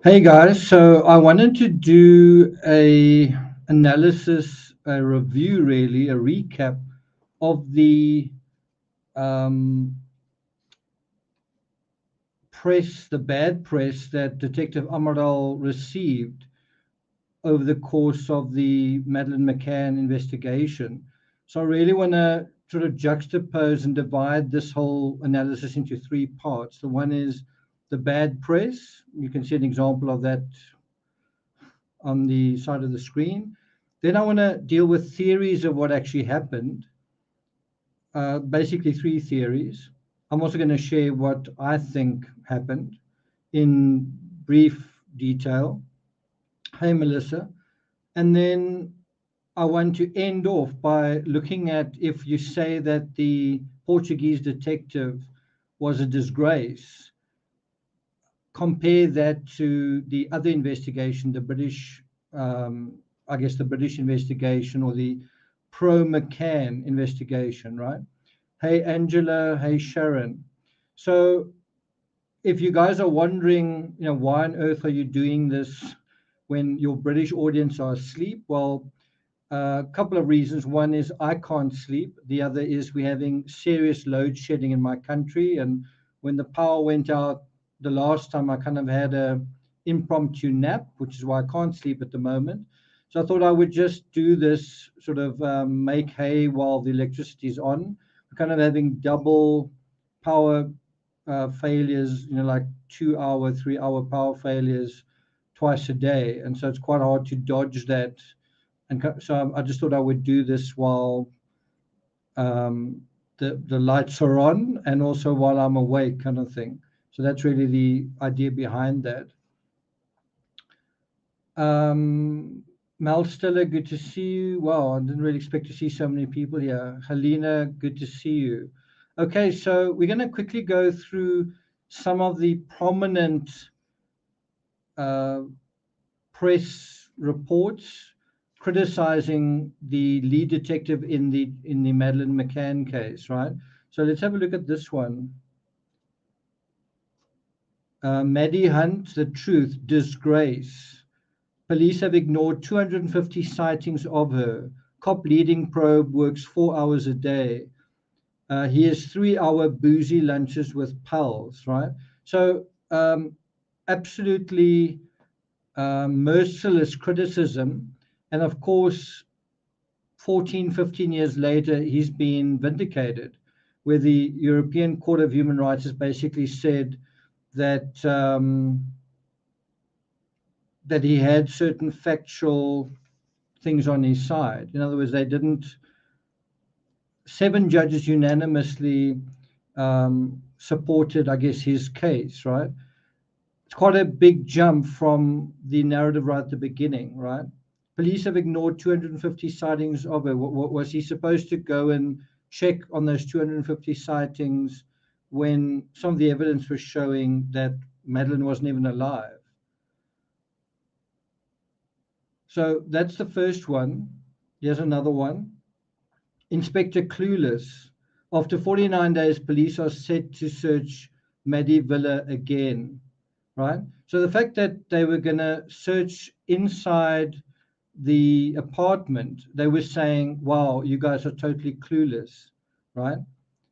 Hey guys, so I wanted to do a analysis, a review, really, a recap of the um, press, the bad press that Detective Amaral received over the course of the Madeleine McCann investigation. So I really want to sort of juxtapose and divide this whole analysis into three parts. The one is the bad press. You can see an example of that on the side of the screen. Then I want to deal with theories of what actually happened, basically three theories. I'm also going to share what I think happened in brief detail. Hey, Melissa. And then I want to end off by looking at if you say that the Portuguese detective was a disgrace, compare that to the other investigation, the British, I guess the British investigation or the pro McCann investigation, right? Hey, Angela. Hey, Sharon. So if you guys are wondering, why on earth are you doing this when your British audience are asleep? Well, a couple of reasons. One is I can't sleep. The other is we're having serious load shedding in my country. And when the power went out the last time, I kind of had a impromptu nap, which is why I can't sleep at the moment. So I thought I would just do this sort of make hay while the electricity is on. We're kind of having double power failures, like 2 hour, 3 hour power failures twice a day. And so it's quite hard to dodge that, and so I just thought I would do this while the lights are on and also while I'm awake, kind of thing. So that's really the idea behind that. Mel Stiller, good to see you. Wow, I didn't really expect to see so many people here. Helena, good to see you. Okay, so we're going to quickly go through some of the prominent uh, press reports criticizing the lead detective in the Madeleine McCann case, right? So let's have a look at this one. Maddie Hunt, the truth, disgrace. Police have ignored 250 sightings of her. Cop leading probe works 4 hours a day. He has 3 hour boozy lunches with pals, right? So absolutely merciless criticism. And of course, 14, 15 years later, he's been vindicated, where the European Court of Human Rights has basically said that that he had certain factual things on his side. In other words, they didn't. 7 judges unanimously supported, I guess, his case, right? It's quite a big jump from the narrative right at the beginning, right? Police have ignored 250 sightings of her. Was he supposed to go and check on those 250 sightings when some of the evidence was showing that Madeleine wasn't even alive? So that's the first one. Here's another one. Inspector Clueless. After 49 days, police are set to search Maddie Villa again, right? So the fact that they were going to search inside the apartment, they were saying, wow, you guys are totally clueless, right? It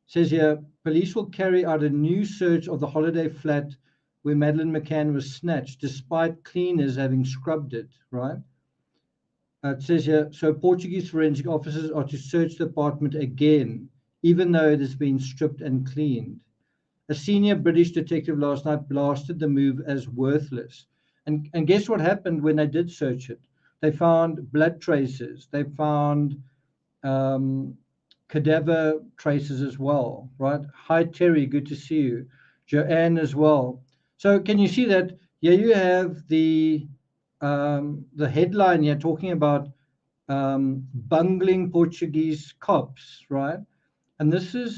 says here, police will carry out a new search of the holiday flat where Madeleine McCann was snatched, despite cleaners having scrubbed it, right? It says here, so Portuguese forensic officers are to search the apartment again, even though it has been stripped and cleaned. A senior British detective last night blasted the move as worthless. And guess what happened when they did search it? They found blood traces. They found cadaver traces as well, right? Hi, Terry. Good to see you. Joanne as well. So can you see that? Here you have the headline here talking about bungling Portuguese cops, right? And this is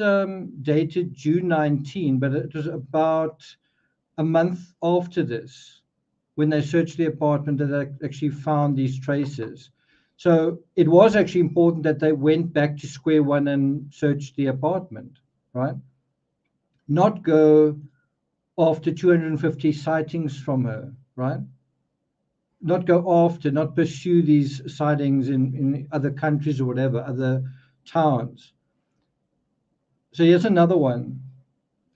dated June 19, but it was about a month after this when they searched the apartment that they actually found these traces. So it was actually important that they went back to square one and searched the apartment, right? Not go after 250 sightings from her. right? Not go after, not pursue these sightings in other countries or whatever, other towns. So here's another one.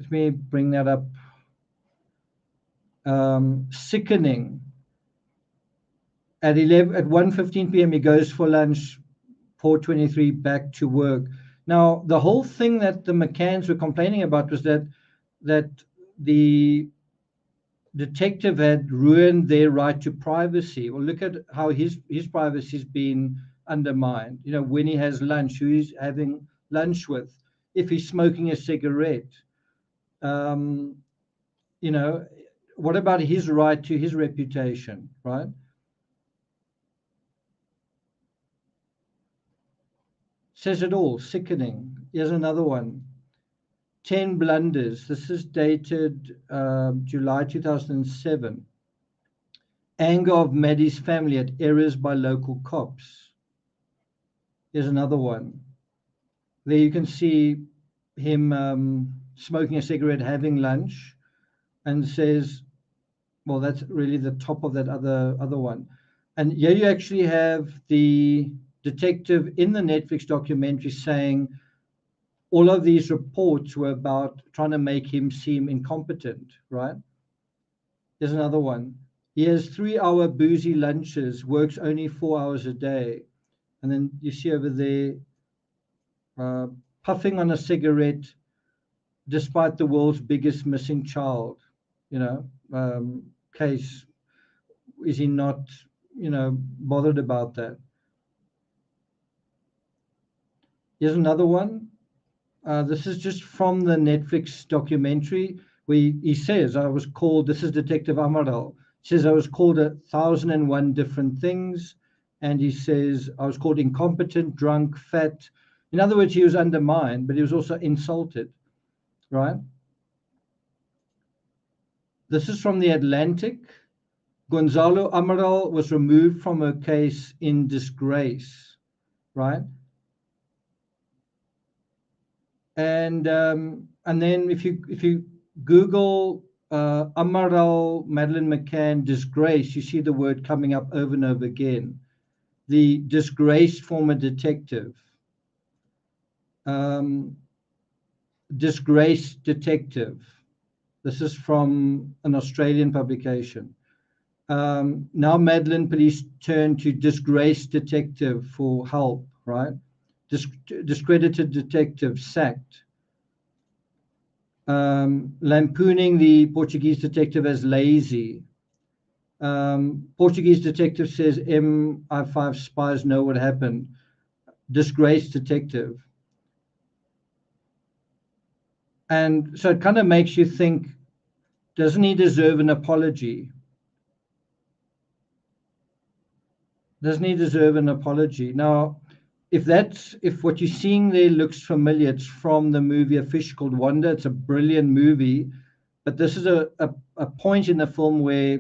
Let me bring that up. Sickening. At 1:15 p.m. he goes for lunch. 4:23 back to work. Now the whole thing that the McCanns were complaining about was that the detective had ruined their right to privacy. Well, look at how his privacy's been undermined. You know, when he has lunch, who he's having lunch with, if he's smoking a cigarette. You know, what about his right to his reputation, right? Says it all. Sickening. Here's another one. 10 blunders. This is dated July 2007. Anger of Maddie's family at errors by local cops. Here's another one. There you can see him smoking a cigarette, having lunch, and says, well, that's really the top of that other one. And here you actually have the detective in the Netflix documentary saying all of these reports were about trying to make him seem incompetent, right? There's another one. He has 3-hour boozy lunches, works only 4 hours a day. And then you see over there, puffing on a cigarette despite the world's biggest missing child, you know, case. Is he not, you know, bothered about that? Here's another one. This is just from the Netflix documentary where he says, I was called, this is Detective Amaral, says I was called 1,001 different things. And he says, I was called incompetent, drunk, fat. In other words, he was undermined, but he was also insulted, right? This is from the Atlantic. Gonzalo Amaral was removed from a case in disgrace, right? And then if you Google Amaral Madeleine McCann disgrace, you see the word coming up over and over again. The disgraced former detective. Disgraced detective. This is from an Australian publication. Now Madeleine police turn to disgraced detective for help, right? Discredited detective sacked. Lampooning the Portuguese detective as lazy. Portuguese detective says MI5 spies know what happened. Disgraced detective. And so it kind of makes you think, doesn't he deserve an apology? Doesn't he deserve an apology? Now, if what you're seeing there looks familiar, it's from the movie A Fish Called Wanda. It's a brilliant movie, but this is a point in the film where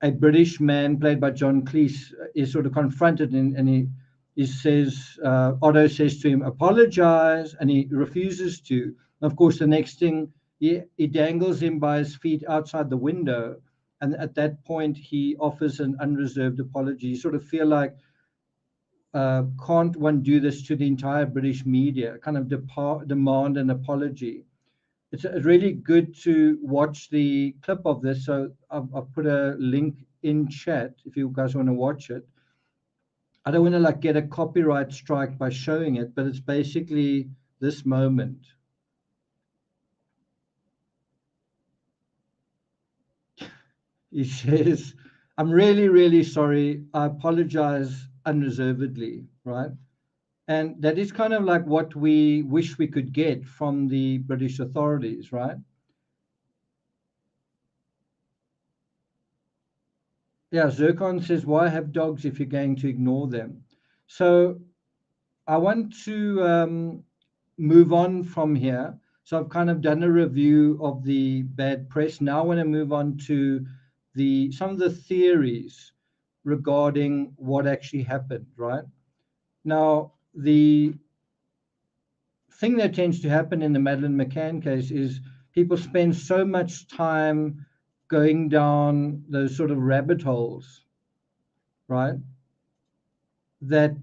a British man played by John Cleese is sort of confronted, and he says, Otto says to him, apologize, and he refuses to. And of course, the next thing, he dangles him by his feet outside the window. And at that point, he offers an unreserved apology. You sort of feel like, can't one do this to the entire British media, kind of demand an apology? It's really good to watch the clip of this. So I've put a link in chat if you guys want to watch it. I don't want to like get a copyright strike by showing it, but it's basically this moment. He says, I'm really, really sorry. I apologize unreservedly, right? And that is kind of like what we wish we could get from the British authorities, right? Yeah, Zircon says, why have dogs if you're going to ignore them? So I want to move on from here. So I've kind of done a review of the bad press. Now I want to move on to some of the theories regarding what actually happened, right? Now, the thing that tends to happen in the Madeleine McCann case is people spend so much time going down those sort of rabbit holes, right? That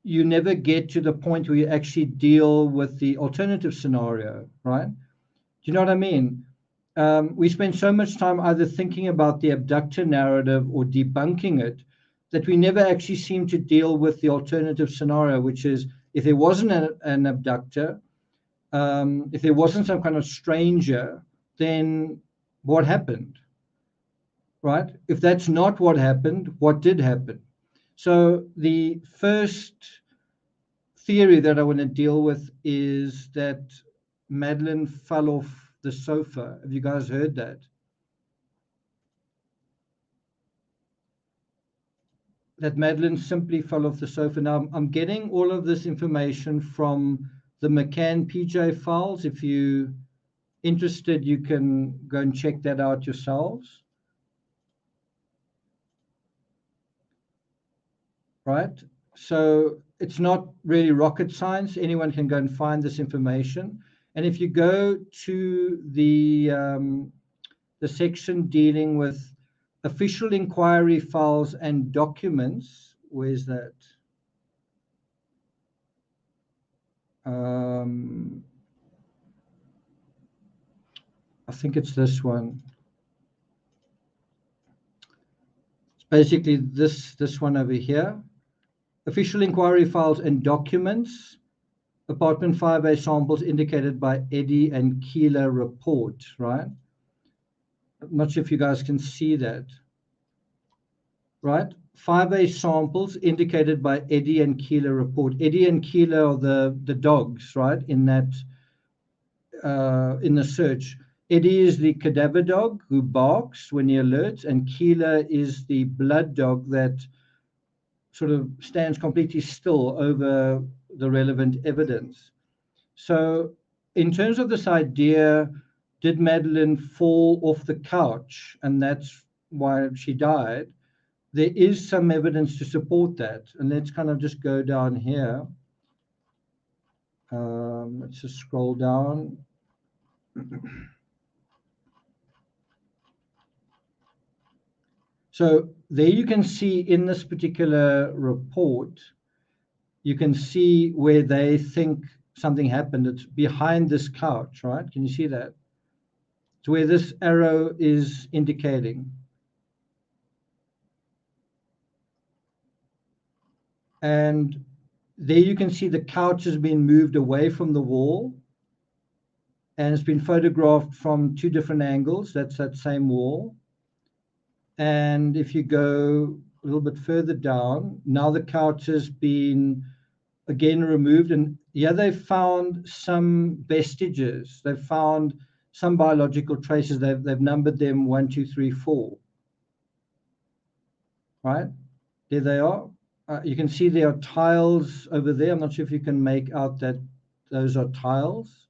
you never get to the point where you actually deal with the alternative scenario, right? Do you know what I mean? We spend so much time either thinking about the abductor narrative or debunking it that we never actually seem to deal with the alternative scenario, which is if there wasn't an abductor, if there wasn't some kind of stranger, then what happened, right? If that's not what happened, what did happen? So the first theory that I want to deal with is that Madeleine fell off the sofa. Have you guys heard that? That Madeleine simply fell off the sofa. Now, I'm getting all of this information from the McCann PJ files. If you're interested, you can go and check that out yourselves. Right? So it's not really rocket science. Anyone can go and find this information. And if you go to the section dealing with official inquiry files and documents, where's that? I think it's this one. It's basically this one over here. Official inquiry files and documents, apartment 5A samples indicated by Eddy and Keeler report, right? I'm not sure if you guys can see that, right? 5A samples indicated by Eddy and Keeler report. Eddy and Keeler are the dogs, right? In that in the search. Eddy is the cadaver dog who barks when he alerts, and Keeler is the blood dog that sort of stands completely still over the relevant evidence. So in terms of this idea, did Madeleine fall off the couch and that's why she died? There is some evidence to support that. And let's kind of just go down here. Let's just scroll down. So there you can see in this particular report, you can see where they think something happened. It's behind this couch, right? Can you see that? It's where this arrow is indicating. And there you can see the couch has been moved away from the wall and it's been photographed from two different angles. That's that same wall. And if you go a little bit further down, now the couch has been again removed. And yeah, they found some vestiges. They've found some biological traces. They've numbered them 1, 2, 3, 4. Right? There they are. You can see there are tiles over there. I'm not sure if you can make out that those are tiles.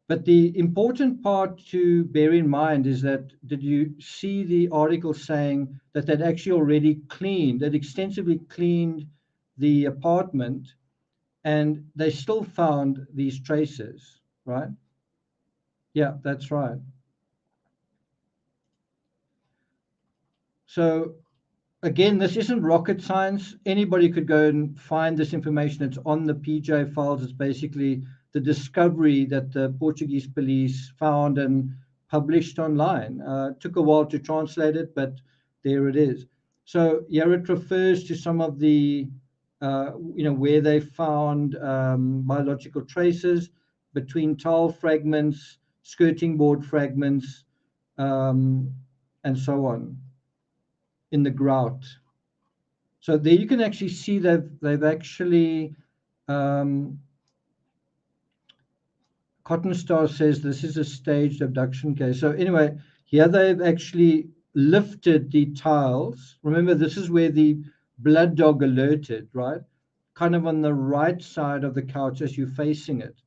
But the important part to bear in mind is that, did you see the article saying that they'd actually already cleaned, they'd extensively cleaned the apartment and they still found these traces, right? Yeah, that's right. So again, this isn't rocket science. Anybody could go and find this information. It's on the PJ files. It's basically the discovery that the Portuguese police found and published online. It took a while to translate it, but there it is. So here it refers to some of the, where they found biological traces between tile fragments, skirting board fragments, and so on in the grout. So there you can actually see that they've actually, Cotton Star says this is a staged abduction case. So anyway, here they've actually lifted the tiles. Remember, this is where the blood dog alerted, right? Kind of on the right side of the couch as you're facing it.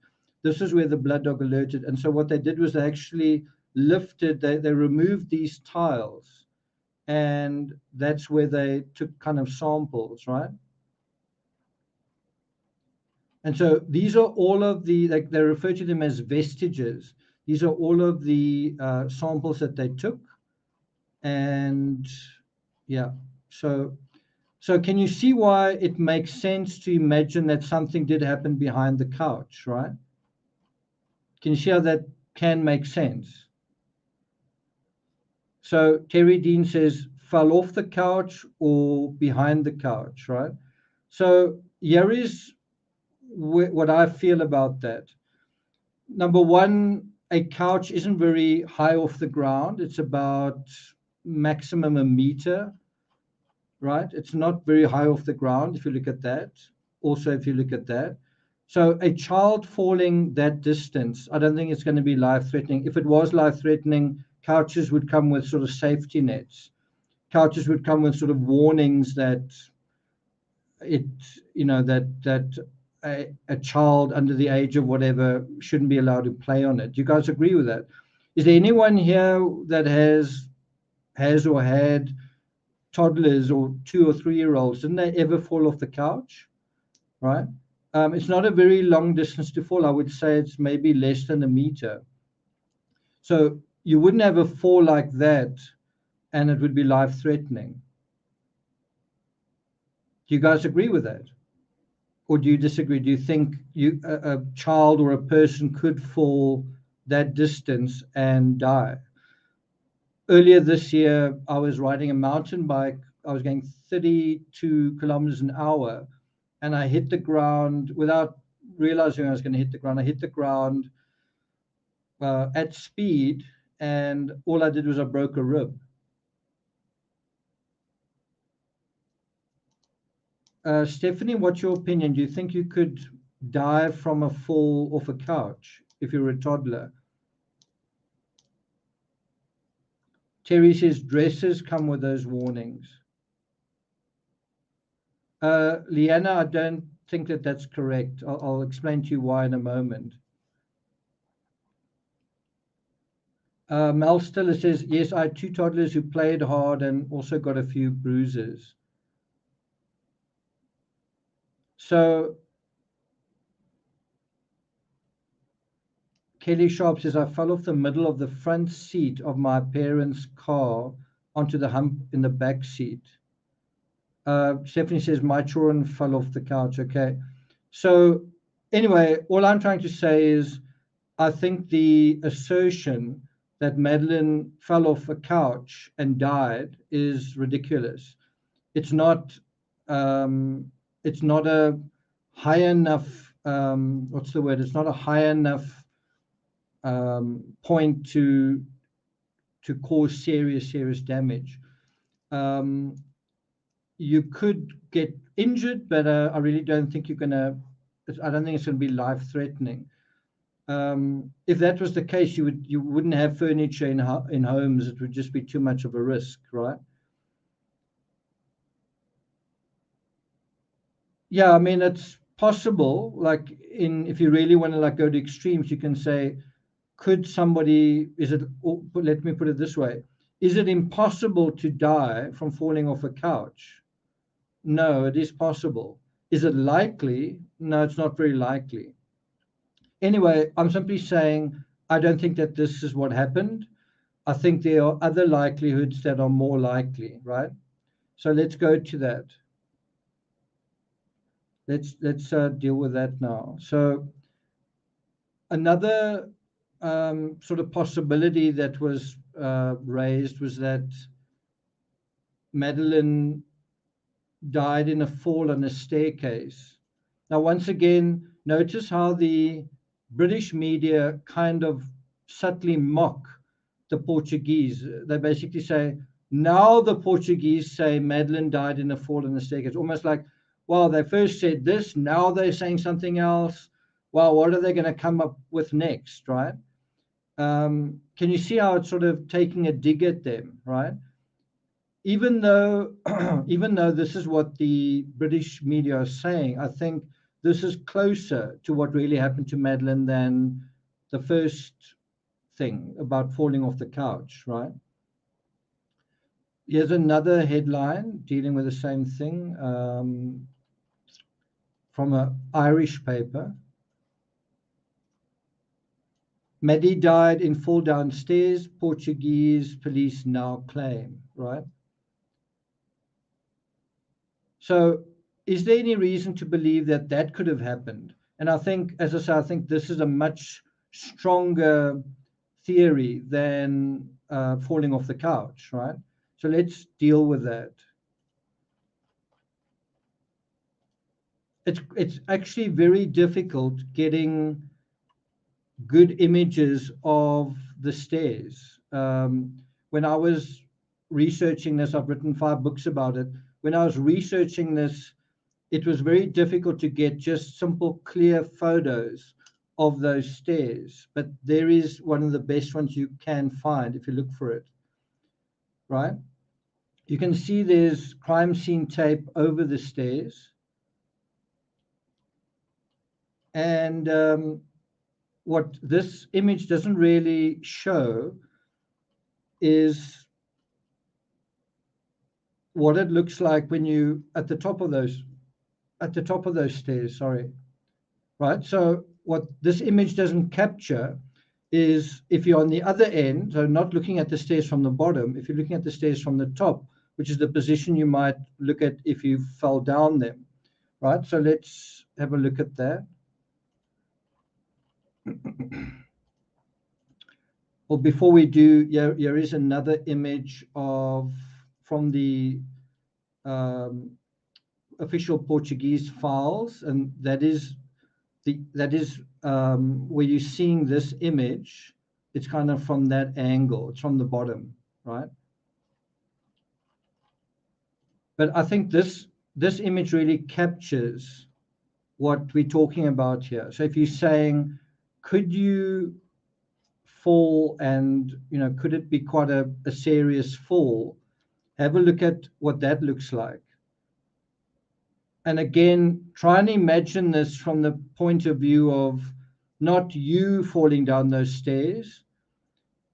This is where the blood dog alerted. And so what they did was they actually lifted, they removed these tiles. And that's where they took kind of samples, right? And so these are all of the, like they refer to them as vestiges. These are all of the samples that they took. And yeah, so can you see why it makes sense to imagine that something did happen behind the couch, right? Can you see how that can make sense? So Terry Dean says, fell off the couch or behind the couch, right? So here is what I feel about that. Number one, a couch isn't very high off the ground. It's about maximum a meter, right? It's not very high off the ground if you look at that. Also, if you look at that. So a child falling that distance, I don't think it's going to be life-threatening. If it was life-threatening, couches would come with sort of safety nets. Couches would come with sort of warnings that it, you know, that a child under the age of whatever shouldn't be allowed to play on it. Do you guys agree with that? Is there anyone here that has or had toddlers or 2 or 3-year-olds? Didn't they ever fall off the couch? Right? It's not a very long distance to fall. I would say it's maybe less than a meter. So you wouldn't have a fall like that and it would be life-threatening. Do you guys agree with that? Or do you disagree? Do you think a child or a person could fall that distance and die? Earlier this year, I was riding a mountain bike. I was going 32 kilometers an hour, and I hit the ground without realizing I was going to hit the ground. I hit the ground at speed, and all I did was I broke a rib. Stephanie, what's your opinion? Do you think you could die from a fall off a couch if you're a toddler? Terry says dresses come with those warnings. Leanna, I don't think that that's correct. I'll explain to you why in a moment. Mel Stiller says, yes, I had 2 toddlers who played hard and also got a few bruises. So Kelly Sharp says, I fell off the middle of the front seat of my parents' car onto the hump in the back seat. Stephanie says, my children fell off the couch. Okay. So anyway, all I'm trying to say is I think the assertion that Madeleine fell off a couch and died is ridiculous. It's not a high enough, what's the word? It's not a high enough point to cause serious damage. You could get injured, but I really don't think you're gonna. I don't think it's going to be life-threatening. If that was the case, you wouldn't have furniture in homes. It would just be too much of a risk, right? Yeah, I mean it's possible. Like if you really want to like go to extremes, you can say, could somebody? Let me put it this way: is it impossible to die from falling off a couch? No, it is possible. Is it likely? No, it's not very likely. Anyway, I'm simply saying I don't think that this is what happened. I think there are other likelihoods that are more likely, right? So let's go to that. Let's deal with that now. So another sort of possibility that was raised was that Madeleine died in a fall on a staircase. Now, once again, notice how the British media kind of subtly mock the Portuguese. They basically say, now the Portuguese say Madeleine died in a fall on a staircase. Almost like, well, they first said this, now they're saying something else. Well, what are they going to come up with next, right? Can you see how it's sort of taking a dig at them, right? Even though this is what the British media are saying, I think this is closer to what really happened to Madeleine than the first thing about falling off the couch, right? Here's another headline dealing with the same thing from an Irish paper. Maddie died in fall downstairs, Portuguese police now claim, right? So is there any reason to believe that that could have happened? And I think, as I say, I think this is a much stronger theory than falling off the couch, right? So let's deal with that. It's actually very difficult getting good images of the stairs. When I was researching this, I've written 5 books about it. When I was researching this, it was very difficult to get just simple, clear photos of those stairs. But there is one of the best ones you can find if you look for it, right? You can see there's crime scene tape over the stairs. And what this image doesn't really show is what it looks like when you at the top of those stairs, sorry. Right? So what this image doesn't capture is if you're on the other end, so not looking at the stairs from the bottom, if you're looking at the stairs from the top, which is the position you might look at if you fell down them. Right? So let's have a look at that. Well, before we do, here is another image from the official Portuguese files, and that is where you're seeing this image. It's kind of from that angle. It's from the bottom, right? But I think this image really captures what we're talking about here. So if you're saying, could you fall, and could it be quite a serious fall, have a look at what that looks like. And again, try and imagine this from the point of view of not you falling down those stairs,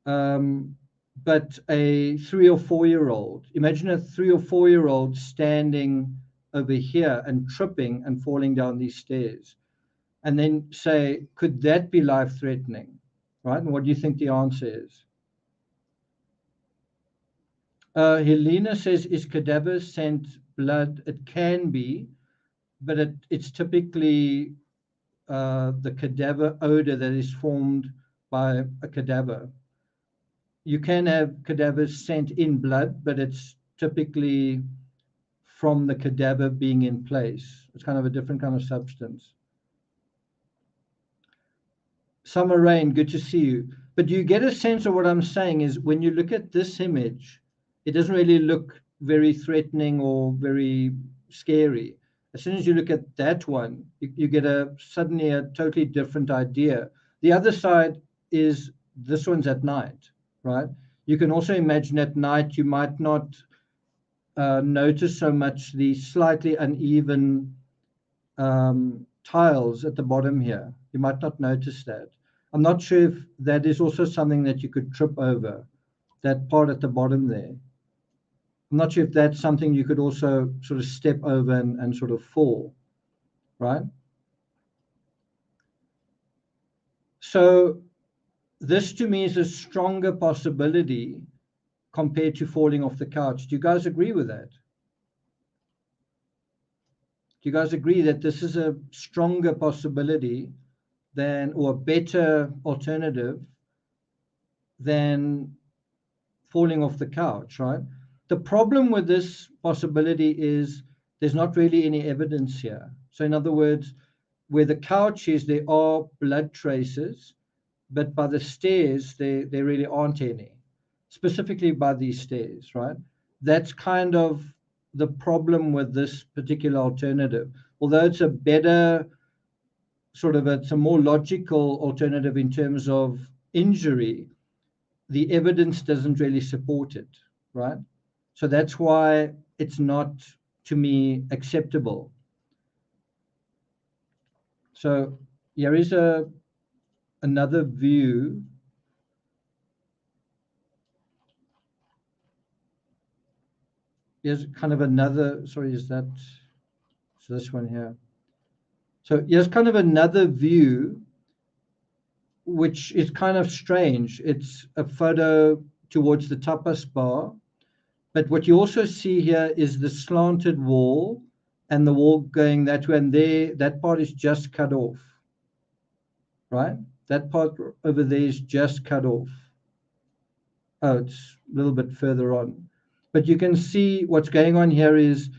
but a 3 or 4-year-old. Imagine a 3 or 4-year-old standing over here and tripping and falling down these stairs. And then say, could that be life-threatening? Right? And what do you think the answer is? Helena says, is cadaver scent blood? It can be, but it's typically the cadaver odor that is formed by a cadaver. You can have cadaver scent in blood, but it's typically from the cadaver being in place. It's kind of a different kind of substance. Summer Rain, good to see you. But you get a sense of what I'm saying is when you look at this image, it doesn't really look very threatening or very scary. As soon as you look at that one, you get suddenly a totally different idea. The other side is this one's at night, right? You can also imagine at night you might not notice so much the slightly uneven tiles at the bottom here. You might not notice that. I'm not sure if that is also something that you could trip over, that part at the bottom there. I'm not sure if that's something you could also sort of step over and sort of fall, right? So this to me is a stronger possibility compared to falling off the couch. Do you guys agree with that? Do you guys agree that this is a stronger possibility than, or a better alternative than falling off the couch, right? The problem with this possibility is there's not really any evidence here. So in other words, where the couch is, there are blood traces, but by the stairs, there really aren't any, specifically by these stairs, right? That's kind of the problem with this particular alternative. Although it's a better it's a more logical alternative in terms of injury, the evidence doesn't really support it, right? So that's why it's not, to me, acceptable. So here is another view. Here's kind of another, sorry, is that, so this one here. So here's kind of another view which is kind of strange. It's a photo towards the tapas bar, but what you also see here is the slanted wall and the wall going that way, and there, that part is just cut off, right? That part over there is just cut off. Oh, it's a little bit further on. But you can see what's going on here is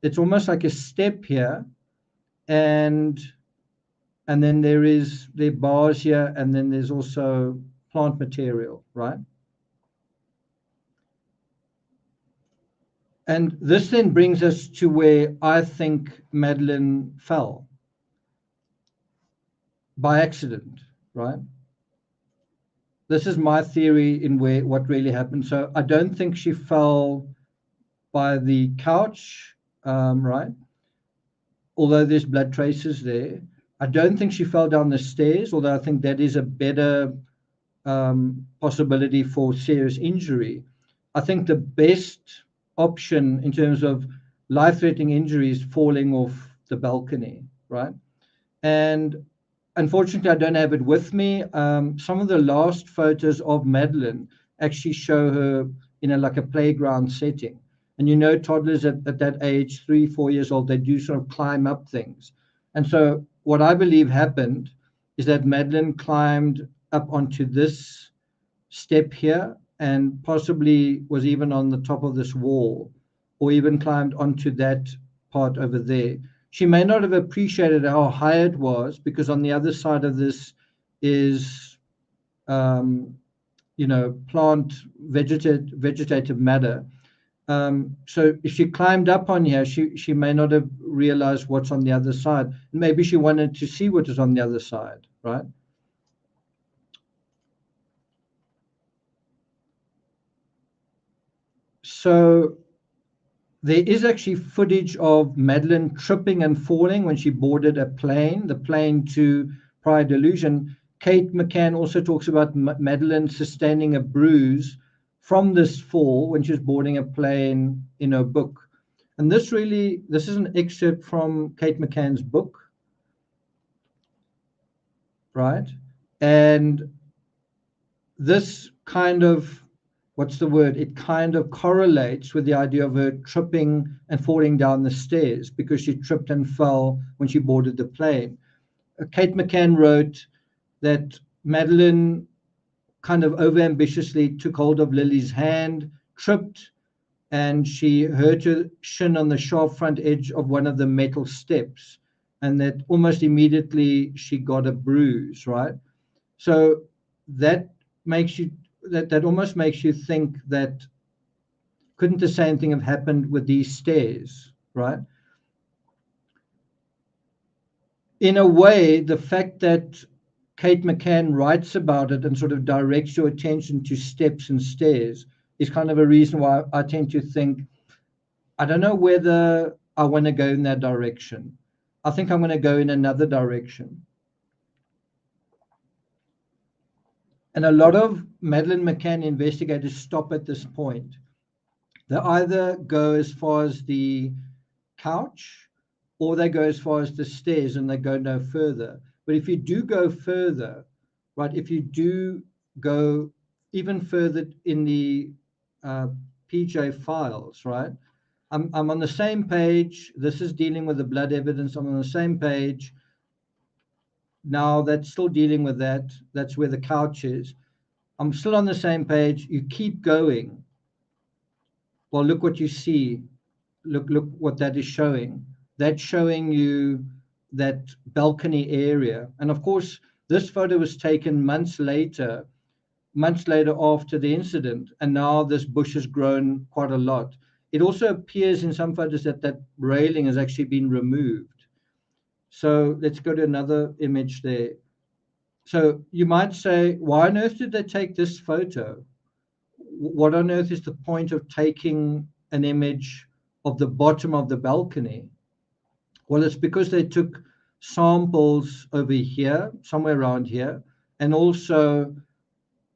it's almost like a step here, and then there are bars here, and then there's also plant material, right? And this then brings us to where I think Madeleine fell by accident, right? This is my theory in what really happened. So I don't think she fell by the couch, right? Although there's blood traces there. I don't think she fell down the stairs, although I think that is a better possibility for serious injury. I think the best option in terms of life-threatening injury is falling off the balcony, right? And unfortunately, I don't have it with me. Some of the last photos of Madeleine actually show her in like a playground setting. And you know, toddlers at that age, 3, 4 years old, they do sort of climb up things. And so what I believe happened is that Madeleine climbed up onto this step here and possibly was even on the top of this wall, or even climbed onto that part over there. She may not have appreciated how high it was, because on the other side of this is, you know, plant vegetative matter. So if she climbed up on here, she may not have realized what's on the other side. Maybe she wanted to see what is on the other side, right? So there is actually footage of Madeleine tripping and falling when she boarded the plane to Prior Delusion. Kate McCann also talks about Madeleine sustaining a bruise from this fall when she was boarding a plane in her book. And this is an excerpt from Kate McCann's book, right? And this kind of, what's the word? It kind of correlates with the idea of her tripping and falling down the stairs, because she tripped and fell when she boarded the plane. Kate McCann wrote that Madeleine kind of overambitiously took hold of Lily's hand, tripped, and she hurt her shin on the sharp front edge of one of the metal steps, and that almost immediately she got a bruise, right? So that makes you that almost makes you think that couldn't the same thing have happened with these stairs, right? In a way, the fact that Kate McCann writes about it and sort of directs your attention to steps and stairs is kind of a reason why I tend to think, I don't know whether I want to go in that direction. I think I'm going to go in another direction. And a lot of Madeleine McCann investigators stop at this point. They either go as far as the couch, or they go as far as the stairs and they go no further. But if you do go further, right, if you do go even further in the PJ files, right, I'm on the same page. This is dealing with the blood evidence. I'm on the same page. Now that's still dealing with that. That's where the couch is. I'm still on the same page. You keep going. Well, look what you see. Look what that is showing. That's showing you that balcony area. And of course, this photo was taken months later after the incident. And now this bush has grown quite a lot. It also appears in some photos that that railing has actually been removed. So let's go to another image there. So you might say, why on earth did they take this photo? What on earth is the point of taking an image of the bottom of the balcony? Well, it's because they took samples over here, somewhere around here, and also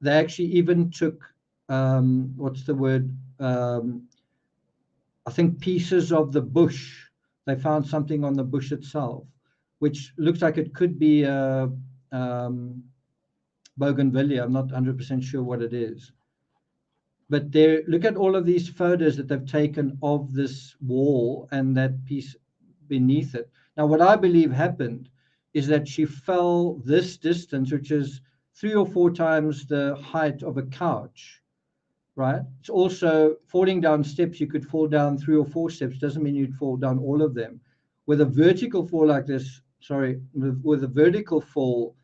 they actually even took, what's the word? I think pieces of the bush. They found something on the bush itself, which looks like it could be a bougainvillea. I'm not 100% sure what it is. But there, look at all of these photos that they've taken of this wall and that piece beneath it. Now, what I believe happened is that she fell this distance, which is 3 or 4 times the height of a couch, right? It's also falling down steps. You could fall down 3 or 4 steps. Doesn't mean you'd fall down all of them. With a vertical fall like this, with a vertical fall,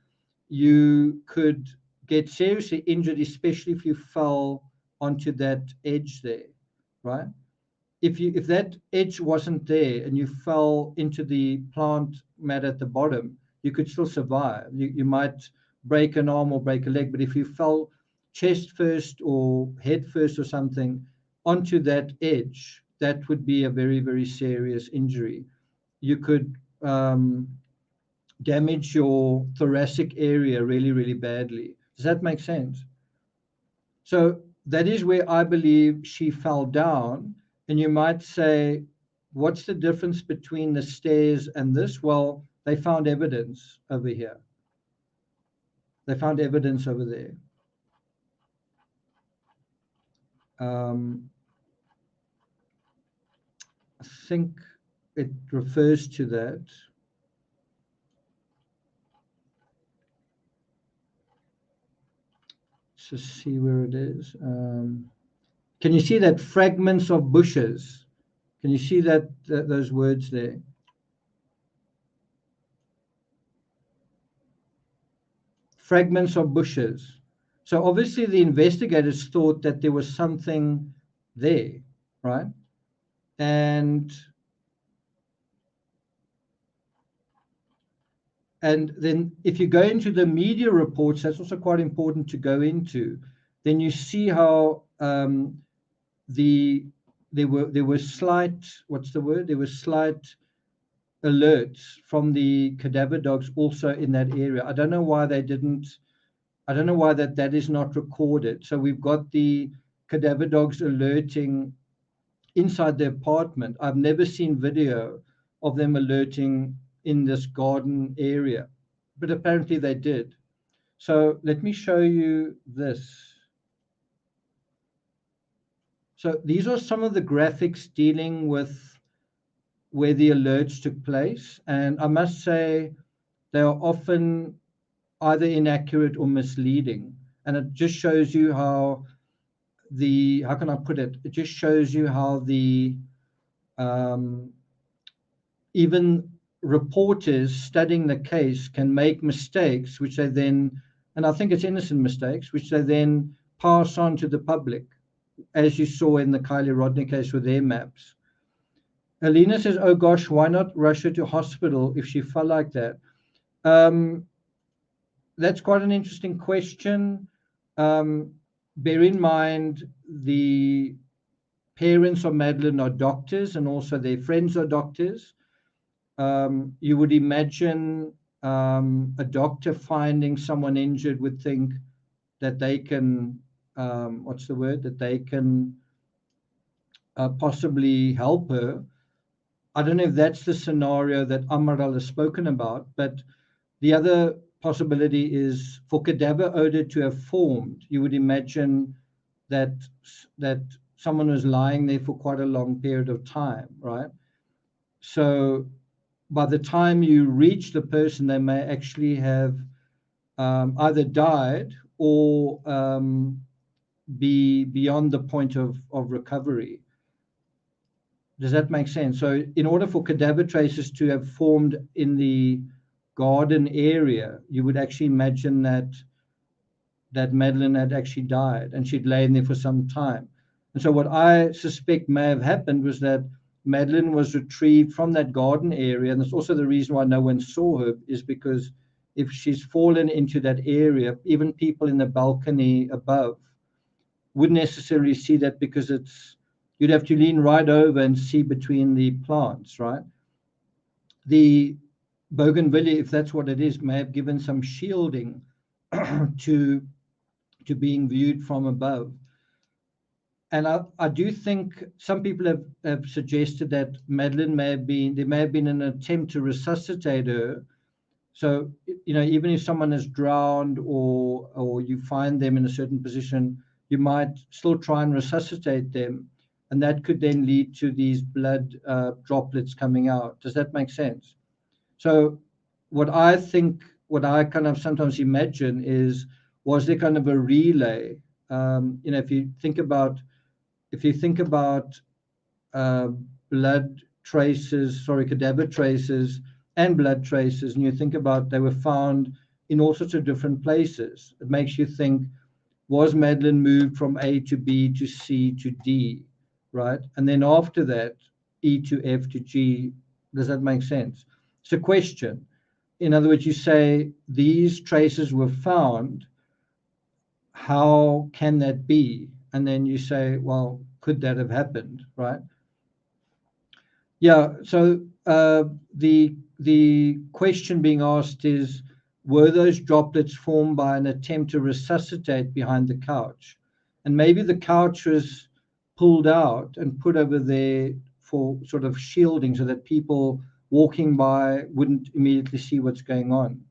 you could get seriously injured, especially if you fell onto that edge there, right? If that edge wasn't there and you fell into the plant mat at the bottom, you could still survive. You might break an arm or break a leg, but if you fell chest first or head first or something onto that edge, that would be a very, very serious injury. You could damage your thoracic area really, really badly. Does that make sense? So that is where I believe she fell down. And you might say, what's the difference between the stairs and this? Well, they found evidence over here. They found evidence over there. I think it refers to that. Let's just see where it is. Can you see that fragments of bushes? Can you see that those words there? Fragments of bushes. So obviously the investigators thought that there was something there, right? And then if you go into the media reports, that's also quite important to go into. Then you see how there were slight, what's the word? There were slight alerts from the cadaver dogs also in that area. I don't know why they didn't. I don't know why that is not recorded. So we've got the cadaver dogs alerting inside the apartment. I've never seen video of them alerting in this garden area, but apparently they did. So let me show you this. So these are some of the graphics dealing with where the alerts took place. And I must say they are often either inaccurate or misleading. And it just shows you how how can I put it? It just shows you how the even reporters studying the case can make mistakes, which they then, and I think it's innocent mistakes, which they then pass on to the public, as you saw in the Kylie Rodney case with their maps. Alina says, oh gosh, why not rush her to hospital if she fell like that? That's quite an interesting question. Bear in mind, the parents of Madeleine are doctors and also their friends are doctors. You would imagine a doctor finding someone injured would think that they can, what's the word, that they can possibly help her. I don't know if that's the scenario that Amaral has spoken about, but the other possibility is for cadaver odor to have formed. You would imagine that someone was lying there for quite a long period of time, right? So by the time you reach the person, they may actually have either died or be beyond the point of recovery. Does that make sense? So in order for cadaver traces to have formed in the garden area, you would actually imagine that Madeleine had actually died and she'd lain there for some time. And so what I suspect may have happened was that Madeleine was retrieved from that garden area. And that's also the reason why no one saw her, is because if she's fallen into that area, even people in the balcony above wouldn't necessarily see that, because you'd have to lean right over and see between the plants, right? The bougainvillea, if that's what it is, may have given some shielding to being viewed from above. And I do think some people have suggested that Madeleine there may have been an attempt to resuscitate her, So, even if someone is drowned or you find them in a certain position, you might still try and resuscitate them, and that could then lead to these blood droplets coming out. Does that make sense? So, what I kind of sometimes imagine is, was there kind of a relay? If you think about uh, blood traces, sorry, cadaver traces and blood traces, and you think about they were found in all sorts of different places. It makes you think, was Madeleine moved from A to B to C to D, right? And then after that, E to F to G. Does that make sense? It's a question. In other words, you say these traces were found. How can that be? And then you say, well, could that have happened, right? Yeah. So the question being asked is, were those droplets formed by an attempt to resuscitate behind the couch? And maybe the couch was pulled out and put over there for sort of shielding so that people walking by wouldn't immediately see what's going on.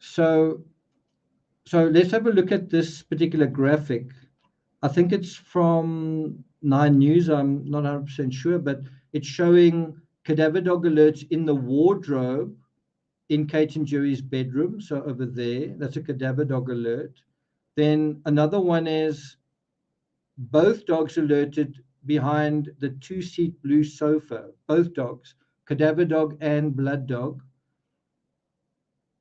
So let's have a look at this particular graphic. I think it's from 9 News. I'm not 100% sure, but it's showing cadaver dog alerts in the wardrobe in Kate and Jerry's bedroom. So over there, that's a cadaver dog alert. Then another one is both dogs alerted behind the 2-seat blue sofa, both dogs, cadaver dog and blood dog.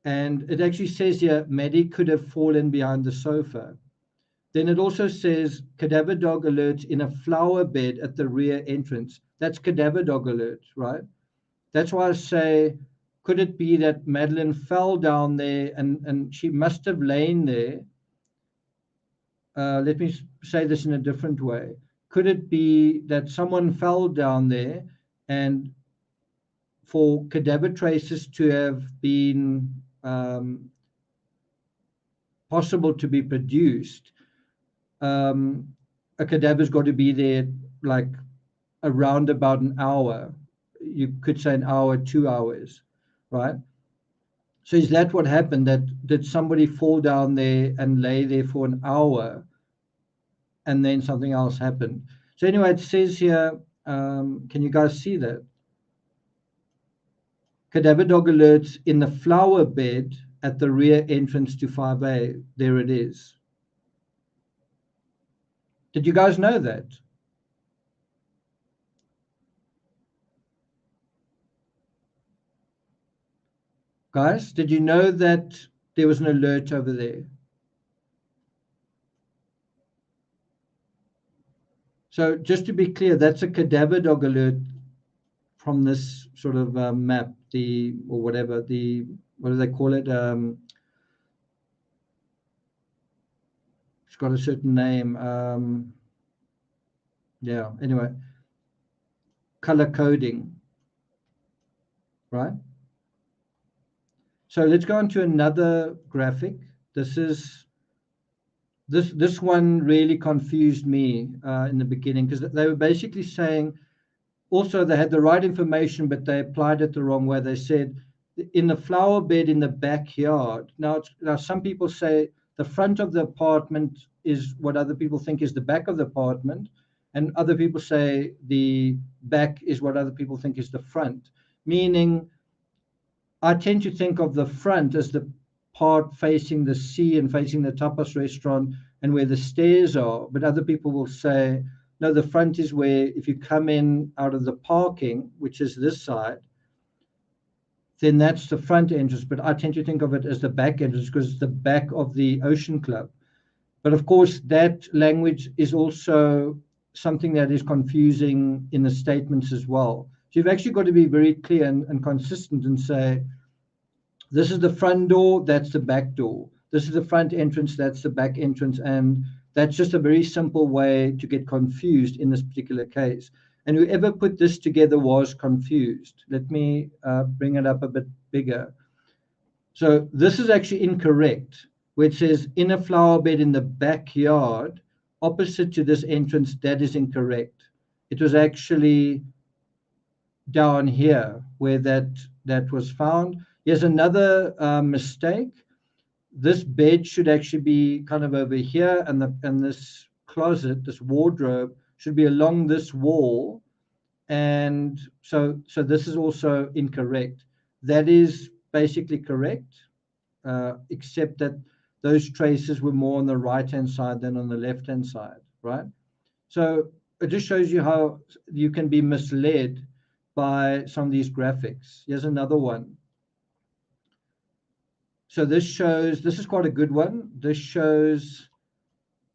And it actually says here, Maddie could have fallen behind the sofa. Then it also says cadaver dog alert in a flower bed at the rear entrance. That's cadaver dog alert, right? That's why I say, could it be that Madeleine fell down there and she must have lain there? Let me say this in a different way. Could it be that someone fell down there, and for cadaver traces to have been possible to be produced, a cadaver's got to be there like around about an hour. You could say an hour, 2 hours, right? So is that what happened? That did somebody fall down there and lay there for an hour, and then something else happened? So anyway, it says here, can you guys see that? Cadaver dog alerts in the flower bed at the rear entrance to 5A. There it is. Did you guys know that? Guys, did you know that there was an alert over there? So just to be clear, that's a cadaver dog alert from this sort of map, or whatever, what do they call it? It's got a certain name. Yeah, anyway, color coding, right? So let's go on to another graphic. This one really confused me in the beginning, because they were basically saying, also they had the right information, but they applied it the wrong way. They said in the flower bed in the backyard. Now some people say the front of the apartment is what other people think is the back of the apartment, and other people say the back is what other people think is the front. Meaning, I tend to think of the front as the part facing the sea and facing the tapas restaurant and where the stairs are. But other people will say, no, the front is where, if you come in out of the parking, which is this side, then that's the front entrance. But I tend to think of it as the back entrance because it's the back of the Ocean Club. But of course, that language is also something that is confusing in the statements as well. So you've actually got to be very clear and consistent and say, this is the front door, that's the back door. This is the front entrance, that's the back entrance. And that's just a very simple way to get confused in this particular case. And whoever put this together was confused. Let me bring it up a bit bigger. So this is actually incorrect, where it says in a flower bed in the backyard, opposite to this entrance. That is incorrect. It was actually down here where that was found. Here's another mistake. This bed should actually be kind of over here, and this closet, this wardrobe, should be along this wall. And so this is also incorrect. That is basically correct, except that those traces were more on the right-hand side than on the left-hand side, right? So it just shows you how you can be misled by some of these graphics. Here's another one. So this is quite a good one. This shows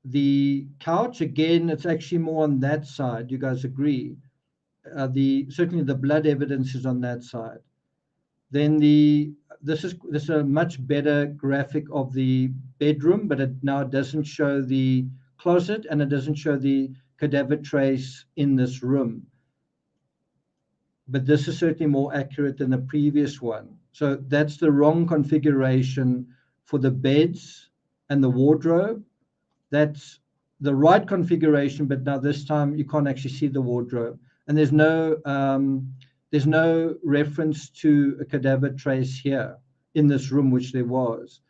the couch. Again, it's actually more on that side. You guys agree? Certainly the blood evidence is on that side. Then this is a much better graphic of the bedroom, but it now doesn't show the closet and it doesn't show the cadaver trace in this room. But this is certainly more accurate than the previous one. So that's the wrong configuration for the beds and the wardrobe. That's the right configuration, but now this time you can't actually see the wardrobe. And there's no reference to a cadaver trace here in this room, which there was.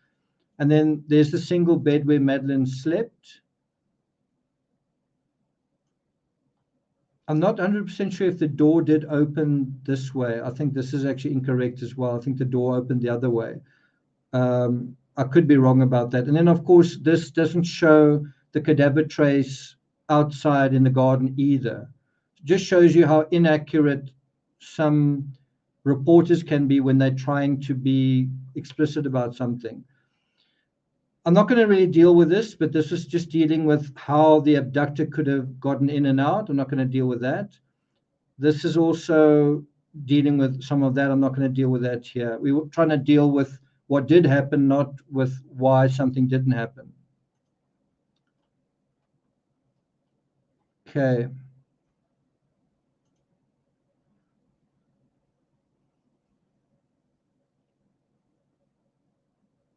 And then there's the single bed where Madeleine slept. I'm not 100% sure if the door did open this way. I think this is actually incorrect as well. I think the door opened the other way. I could be wrong about that. And then, of course, this doesn't show the cadaver trace outside in the garden either. It just shows you how inaccurate some reporters can be when they're trying to be explicit about something. I'm not going to really deal with this, but this is just dealing with how the abductor could have gotten in and out. I'm not going to deal with that. This is also dealing with some of that. I'm not going to deal with that here. We were trying to deal with what did happen, not with why something didn't happen. Okay.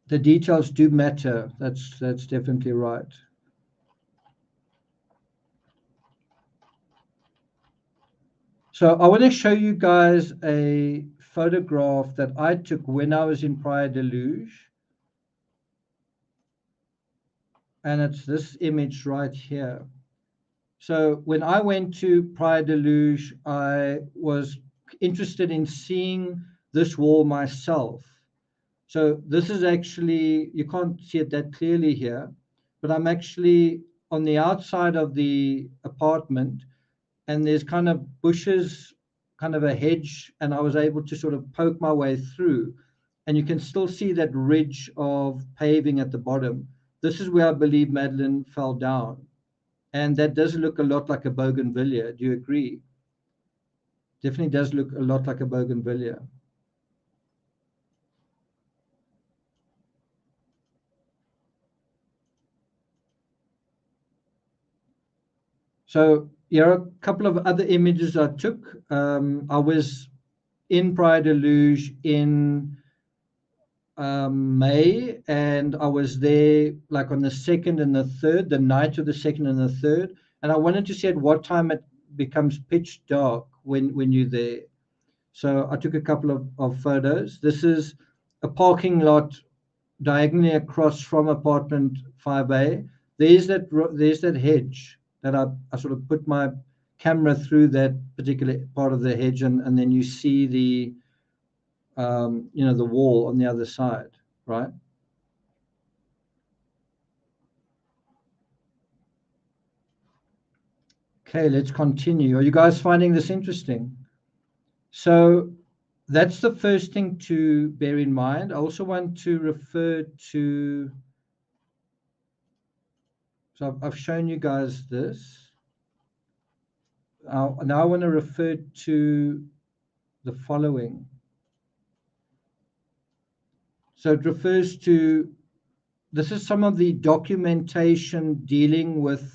The details do matter. That's definitely right. So I want to show you guys a photograph that I took when I was in Praia de Luz. And it's this image right here. So when I went to Praia de Luz, I was interested in seeing this wall myself. So this is actually, you can't see it that clearly here, but I'm actually on the outside of the apartment, and there's kind of bushes, kind of a hedge, and I was able to sort of poke my way through. And you can still see that ridge of paving at the bottom. This is where I believe Madeleine fell down. And that does look a lot like a bougainvillea. Do you agree? Definitely does look a lot like a bougainvillea. So here are a couple of other images I took. I was in Praia de Luz in May, and I was there like on the 2nd and the 3rd, the night of the 2nd and the 3rd, and I wanted to see at what time it becomes pitch dark when you're there. So I took a couple of photos. This is a parking lot diagonally across from apartment 5A. There's that hedge that I sort of put my camera through that particular part of the hedge, and then you see the the wall on the other side, right? Okay, let's continue. Are you guys finding this interesting? So that's the first thing to bear in mind. I also want to refer to, so I've shown you guys this. Now I want to refer to the following. So it refers to, this is some of the documentation dealing with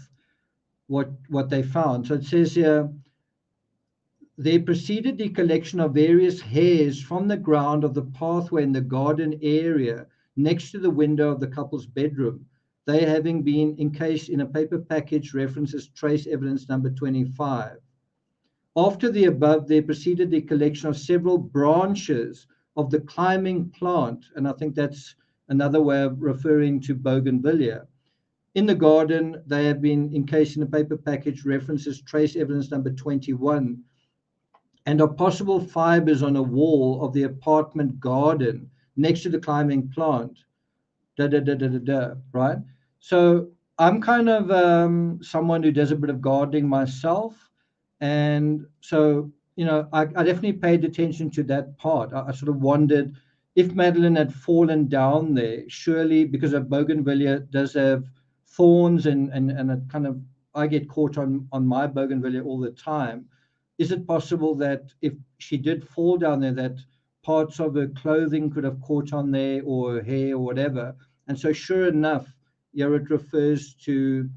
what they found. So it says here, they proceeded the collection of various hairs from the ground of the pathway in the garden area next to the window of the couple's bedroom, they having been encased in a paper package references trace evidence number 25. After the above, there proceeded the collection of several branches of the climbing plant, and I think that's another way of referring to bougainvillea. In the garden, they have been encased in a paper package, references trace evidence number 21, and are possible fibers on a wall of the apartment garden next to the climbing plant. Right? So I'm kind of someone who does a bit of gardening myself. And so, I definitely paid attention to that part. I sort of wondered if Madeleine had fallen down there, surely because of bougainvillea does have thorns and it kind of, I get caught on my bougainvillea all the time. Is it possible that if she did fall down there, that parts of her clothing could have caught on there, or her hair or whatever? And so, sure enough, here it refers to,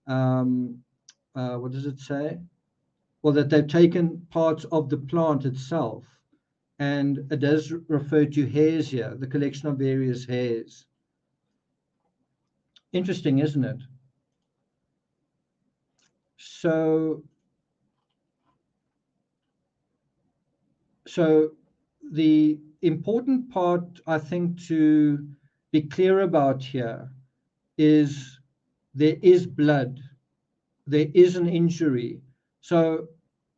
what does it say? Well, that they've taken parts of the plant itself. And it does refer to hairs here, the collection of various hairs. Interesting, isn't it? So the important part, I think, to be clear about here is there is blood, there is an injury. So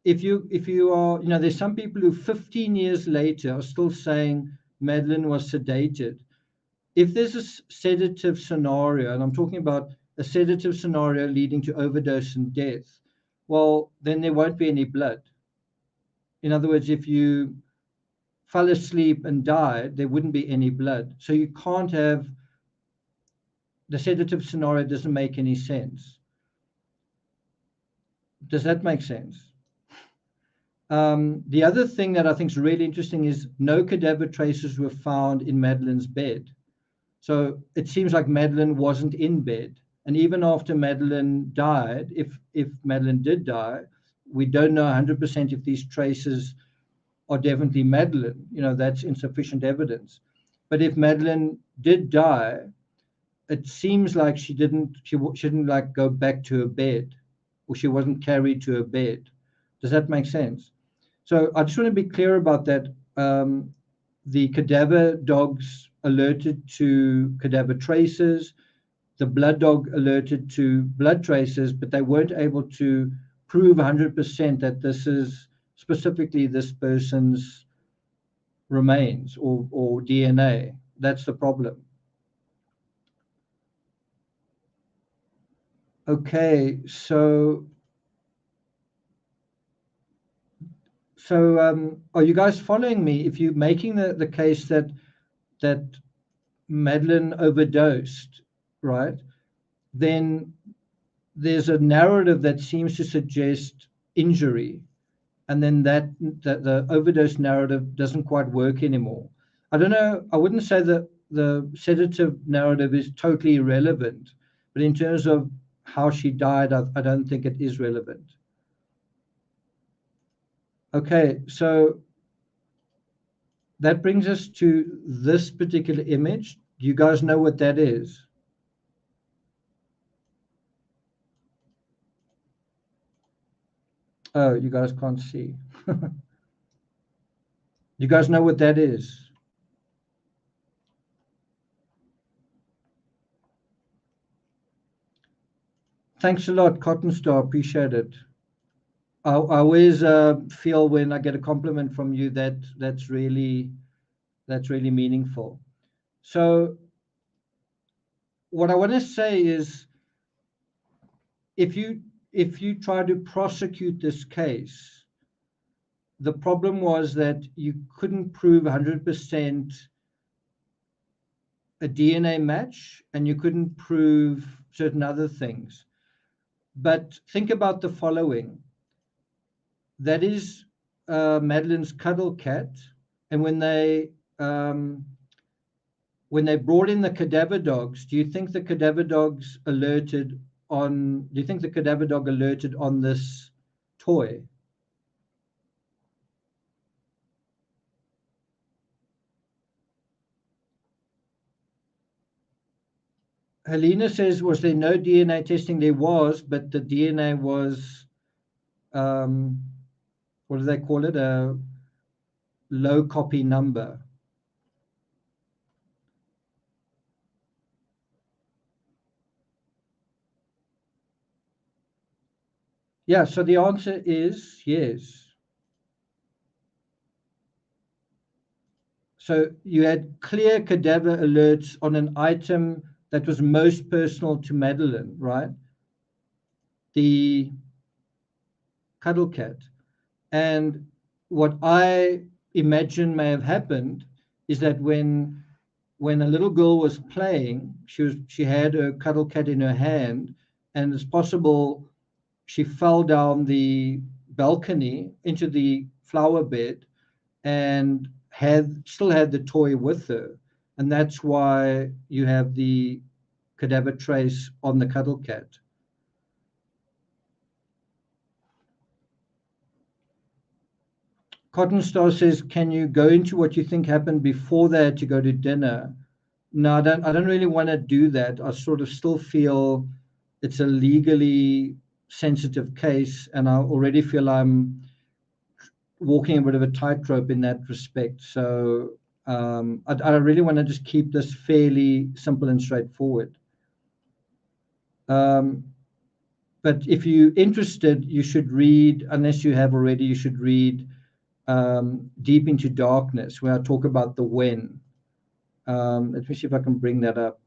if you are, there's some people who 15 years later are still saying Madeleine was sedated. If there's a sedative scenario, and I'm talking about a sedative scenario leading to overdose and death, well, then there won't be any blood. In other words, if you fell asleep and died, there wouldn't be any blood. So you can't have, the sedative scenario doesn't make any sense. Does that make sense? The other thing that I think is really interesting is no cadaver traces were found in Madeleine's bed. So it seems like Madeleine wasn't in bed. And even after Madeleine died, if Madeleine did die, we don't know 100% if these traces are definitely Madeleine. That's insufficient evidence. But if Madeleine did die, it seems like she didn't like go back to her bed, or she wasn't carried to her bed. Does that make sense? So I just want to be clear about that. The cadaver dogs alerted to cadaver traces. The blood dog alerted to blood traces, but they weren't able to prove 100% that this is specifically this person's remains or DNA. That's the problem. Okay, so are you guys following me? If you're making the case that Madeleine overdosed, right, then there's a narrative that seems to suggest injury, and then that the overdose narrative doesn't quite work anymore. I don't know. I wouldn't say that the sedative narrative is totally irrelevant, but in terms of how she died, I don't think it is relevant. Okay, so that brings us to this particular image. Do you guys know what that is? Oh, you guys can't see. You guys know what that is? Thanks a lot, Cotton Star. Appreciate it. I always feel when I get a compliment from you that that's really meaningful. So what I want to say is, if you try to prosecute this case, the problem was that you couldn't prove 100% a DNA match, and you couldn't prove certain other things. But think about the following. That is Madeleine's cuddle cat, and when they brought in the cadaver dogs, do you think the cadaver dogs alerted on? Do you think the cadaver dog alerted on this toy? Helena says, was there no DNA testing? There was, but the DNA was what do they call it? A low copy number. Yeah, so the answer is yes. So you had clear cadaver alerts on an item that was most personal to Madeleine, right? The cuddle cat. And what I imagine may have happened is that when a little girl was playing, she had a cuddle cat in her hand, and it's possible she fell down the balcony into the flower bed and still had the toy with her, and that's why you have the cadaver trace on the cuddle cat. Cotton Star says, "Can you go into what you think happened before they had to go to dinner?" No, I don't really want to do that. I sort of still feel it's a legally sensitive case, and I already feel I'm walking a bit of a tightrope in that respect. So I really want to just keep this fairly simple and straightforward. But if you're interested, you should read, unless you have already, you should read Deep into Darkness, where I talk about the when. Let me see if I can bring that up.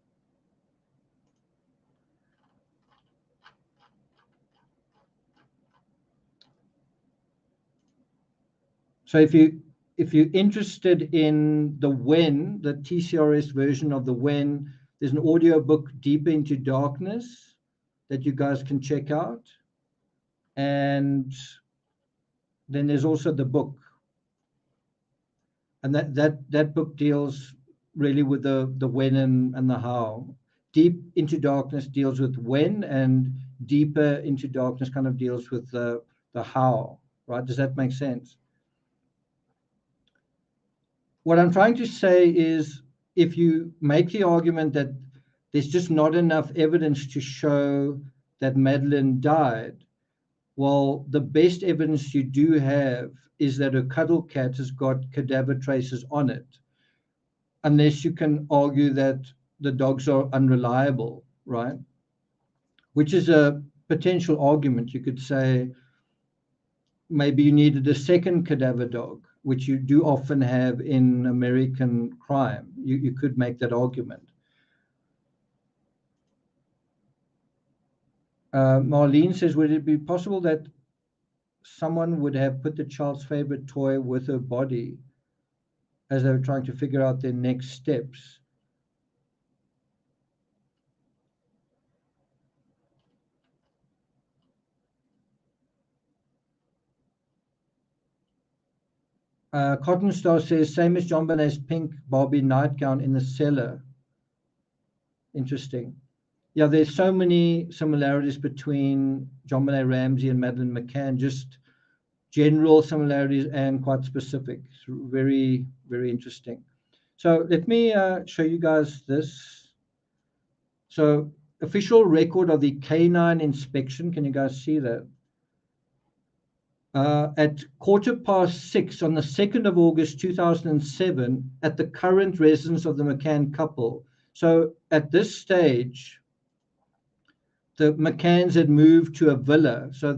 So if you're interested in the when, the TCRS version of the when, there's an audio book, Deep into Darkness, that you guys can check out. And then there's also the book. And that book deals really with the when and the how. Deep into Darkness deals with when, and Deeper into Darkness kind of deals with the how, right? Does that make sense? What I'm trying to say is, if you make the argument that there's just not enough evidence to show that Madeleine died, well, the best evidence you do have is that a cuddle cat has got cadaver traces on it, unless you can argue that the dogs are unreliable, right? Which is a potential argument. You could say maybe you needed a second cadaver dog, which you do often have in American crime. You could make that argument. Marlene says, would it be possible that someone would have put the child's favorite toy with her body as they were trying to figure out their next steps? Cotton Star says, same as John Bonet's pink Barbie nightgown in the cellar. Interesting. Yeah, there's so many similarities between John Bonet Ramsey and Madeleine McCann, just general similarities and quite specific. It's very, very interesting. So let me show you guys this. So official record of the canine inspection. Can you guys see that? At 6:15 on the 2nd of August 2007 at the current residence of the McCann couple. So at this stage, the McCanns had moved to a villa. So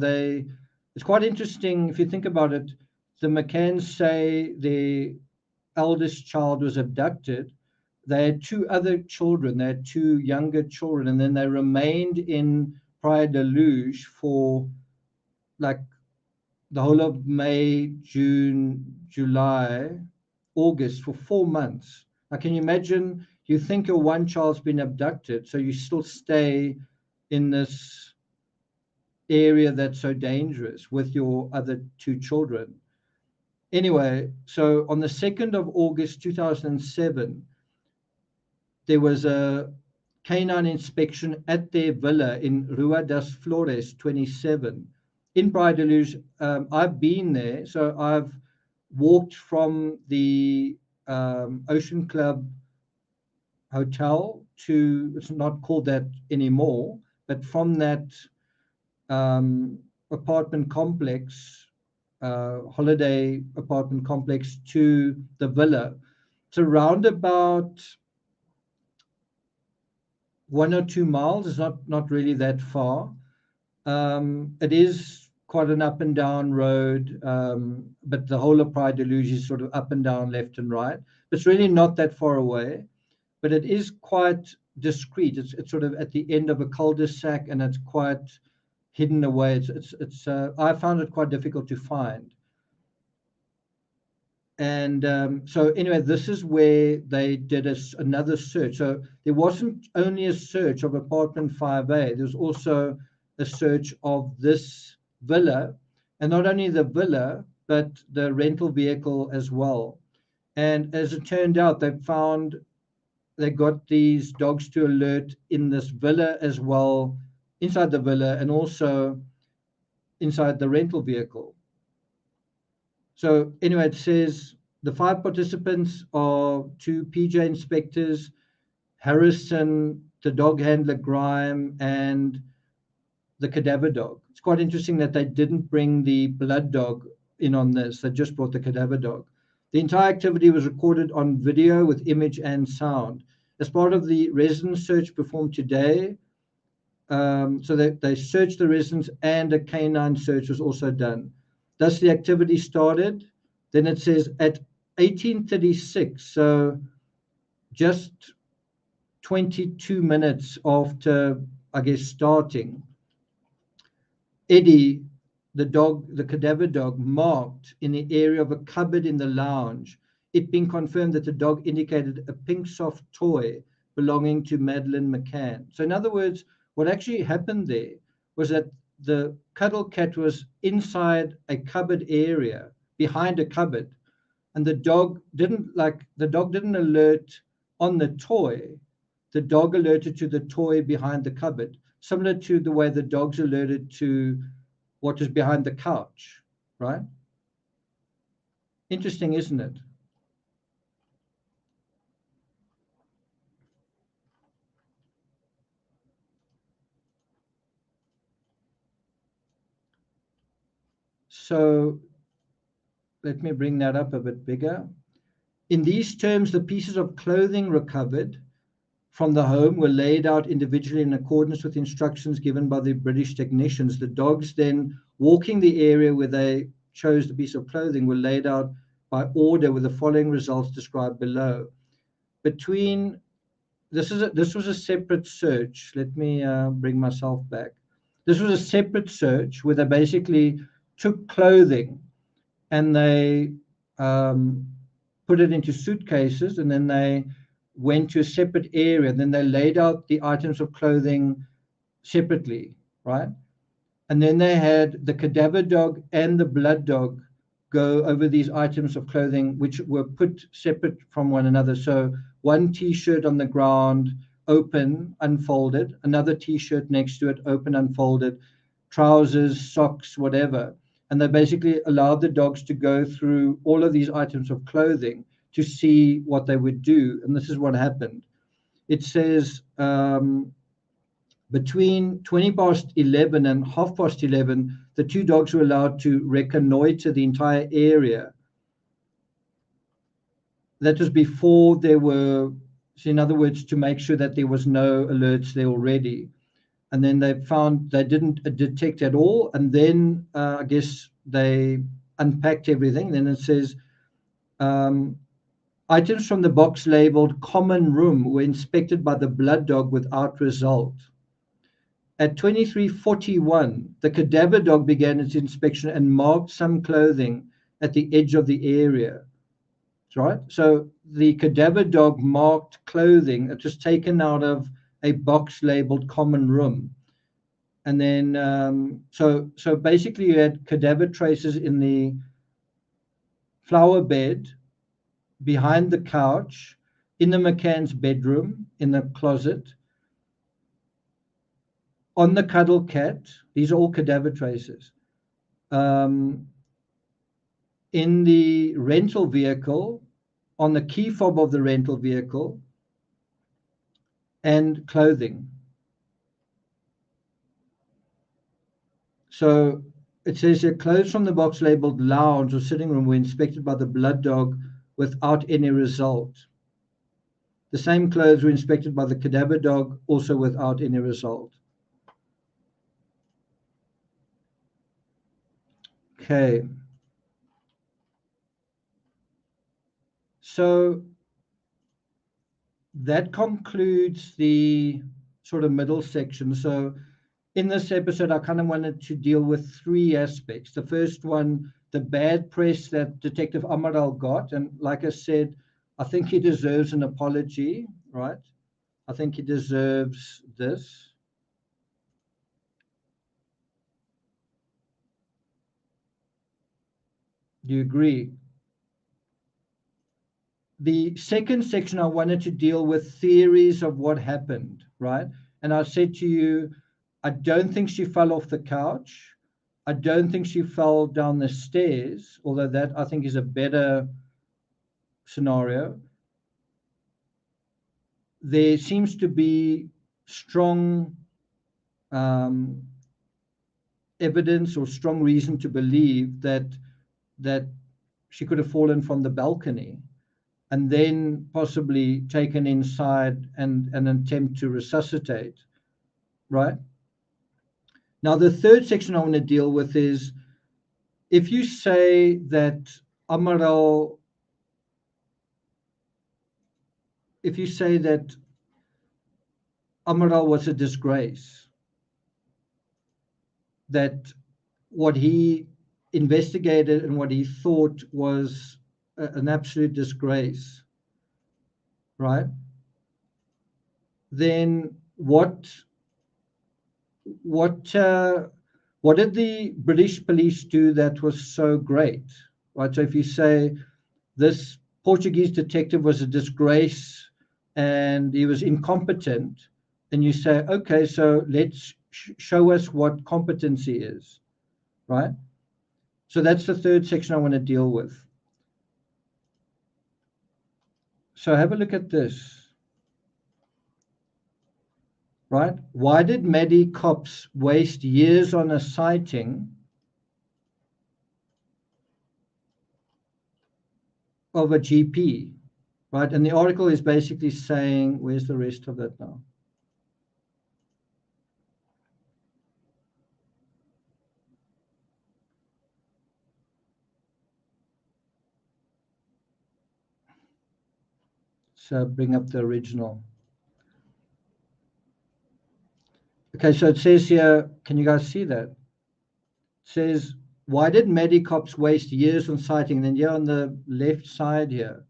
it's quite interesting if you think about it. The McCanns say their eldest child was abducted. They had two other children. They had two younger children, and then they remained in Praia da Luz for like the whole of May, June, July, August, for 4 months. Now, can you imagine? You think your one child's been abducted, so you still stay in this area that's so dangerous with your other two children. Anyway, so on the 2nd of August 2007, there was a canine inspection at their villa in Rua das Flores 27 in Praia da Luz. I've been there, so I've walked from the Ocean Club hotel to, it's not called that anymore, but from that apartment complex holiday apartment complex to the villa. It's around about 1 or 2 miles. It's not really that far. It is quite an up and down road, but the whole of Praia da Luz is sort of up and down, left and right. It's really not that far away, but it is quite discreet. It's sort of at the end of a cul-de-sac, and it's quite hidden away. I found it quite difficult to find. And so anyway, this is where they did another search. So there wasn't only a search of apartment 5A, there was also a search of this villa, and not only the villa, but the rental vehicle as well. And as it turned out, they got these dogs to alert in this villa as well, inside the villa, and also inside the rental vehicle. So anyway, it says the 5 participants are 2 PJ inspectors, Harrison, the dog handler Grime, and the cadaver dog. It's quite interesting that they didn't bring the blood dog in on this. They just brought the cadaver dog. The entire activity was recorded on video with image and sound. As part of the residence search performed today, so they searched the residence, and a canine search was also done. Thus, the activity started. Then it says at 18:36, so just 22 minutes after, I guess, starting, Eddie, the cadaver dog, marked in the area of a cupboard in the lounge, it being confirmed that the dog indicated a pink soft toy belonging to Madeleine McCann. So in other words, what actually happened there was that the cuddle cat was inside a cupboard area, behind a cupboard, and the dog didn't alert on the toy. The dog alerted to the toy behind the cupboard, similar to the way the dogs alerted to what is behind the couch, right? Interesting, isn't it? So let me bring that up a bit bigger. In these terms, the pieces of clothing recovered from the home were laid out individually in accordance with instructions given by the British technicians. The dogs then walking the area where they chose the piece of clothing were laid out by order with the following results described below. This was a separate search. Let me bring myself back. This was a separate search where they basically took clothing and they put it into suitcases, and then they went to a separate area. Then they laid out the items of clothing separately, right? And then they had the cadaver dog and the blood dog go over these items of clothing, which were put separate from one another. So one T-shirt on the ground, open, unfolded, another T-shirt next to it, open, unfolded, trousers, socks, whatever. And they basically allowed the dogs to go through all of these items of clothing to see what they would do. And this is what happened. It says between 11:20 and 11:30, the 2 dogs were allowed to reconnoiter the entire area. That was before there were, so in other words, to make sure that there was no alerts there already. And then they found they didn't detect at all. And then I guess they unpacked everything. Then it says, items from the box labeled common room were inspected by the blood dog without result. At 23:41, the cadaver dog began its inspection and marked some clothing at the edge of the area. Right? So the cadaver dog marked clothing that was taken out of a box labeled common room. And then, so basically you had cadaver traces in the flower bed, behind the couch, in the McCann's bedroom, in the closet, on the cuddle cat. These are all cadaver traces. In the rental vehicle, on the key fob of the rental vehicle, and clothing. So it says here, clothes from the box labeled lounge or sitting room were inspected by the blood dog without any result. The same clothes were inspected by the cadaver dog, also without any result. Okay. So that concludes the sort of middle section. So in this episode, I kind of wanted to deal with three aspects. The first one, the bad press that Detective Amaral got. And like I said, I think he deserves an apology, right? I think he deserves this. Do you agree? The second section, I wanted to deal with theories of what happened, right? And I said to you, I don't think she fell off the couch. I don't think she fell down the stairs, although that I think is a better scenario. There seems to be strong evidence or strong reason to believe that she could have fallen from the balcony and then possibly taken inside and an attempt to resuscitate, right? Now, the third section I want to deal with is if you say that Amaral, if you say that Amaral was a disgrace, that what he investigated and what he thought was an absolute disgrace, right? Then what did the British police do that was so great, right? So if you say this Portuguese detective was a disgrace and he was incompetent, then you say, okay, so let's show us what competency is, right? So that's the third section I want to deal with. So have a look at this. Right? Why did Maddie Cops waste years on a sighting of a GP? Right? And the article is basically saying, where's the rest of that now? So bring up the original. Okay, so it says here, can you guys see that? It says, why did Maddie Cops waste years on sighting? And then here on the left side here,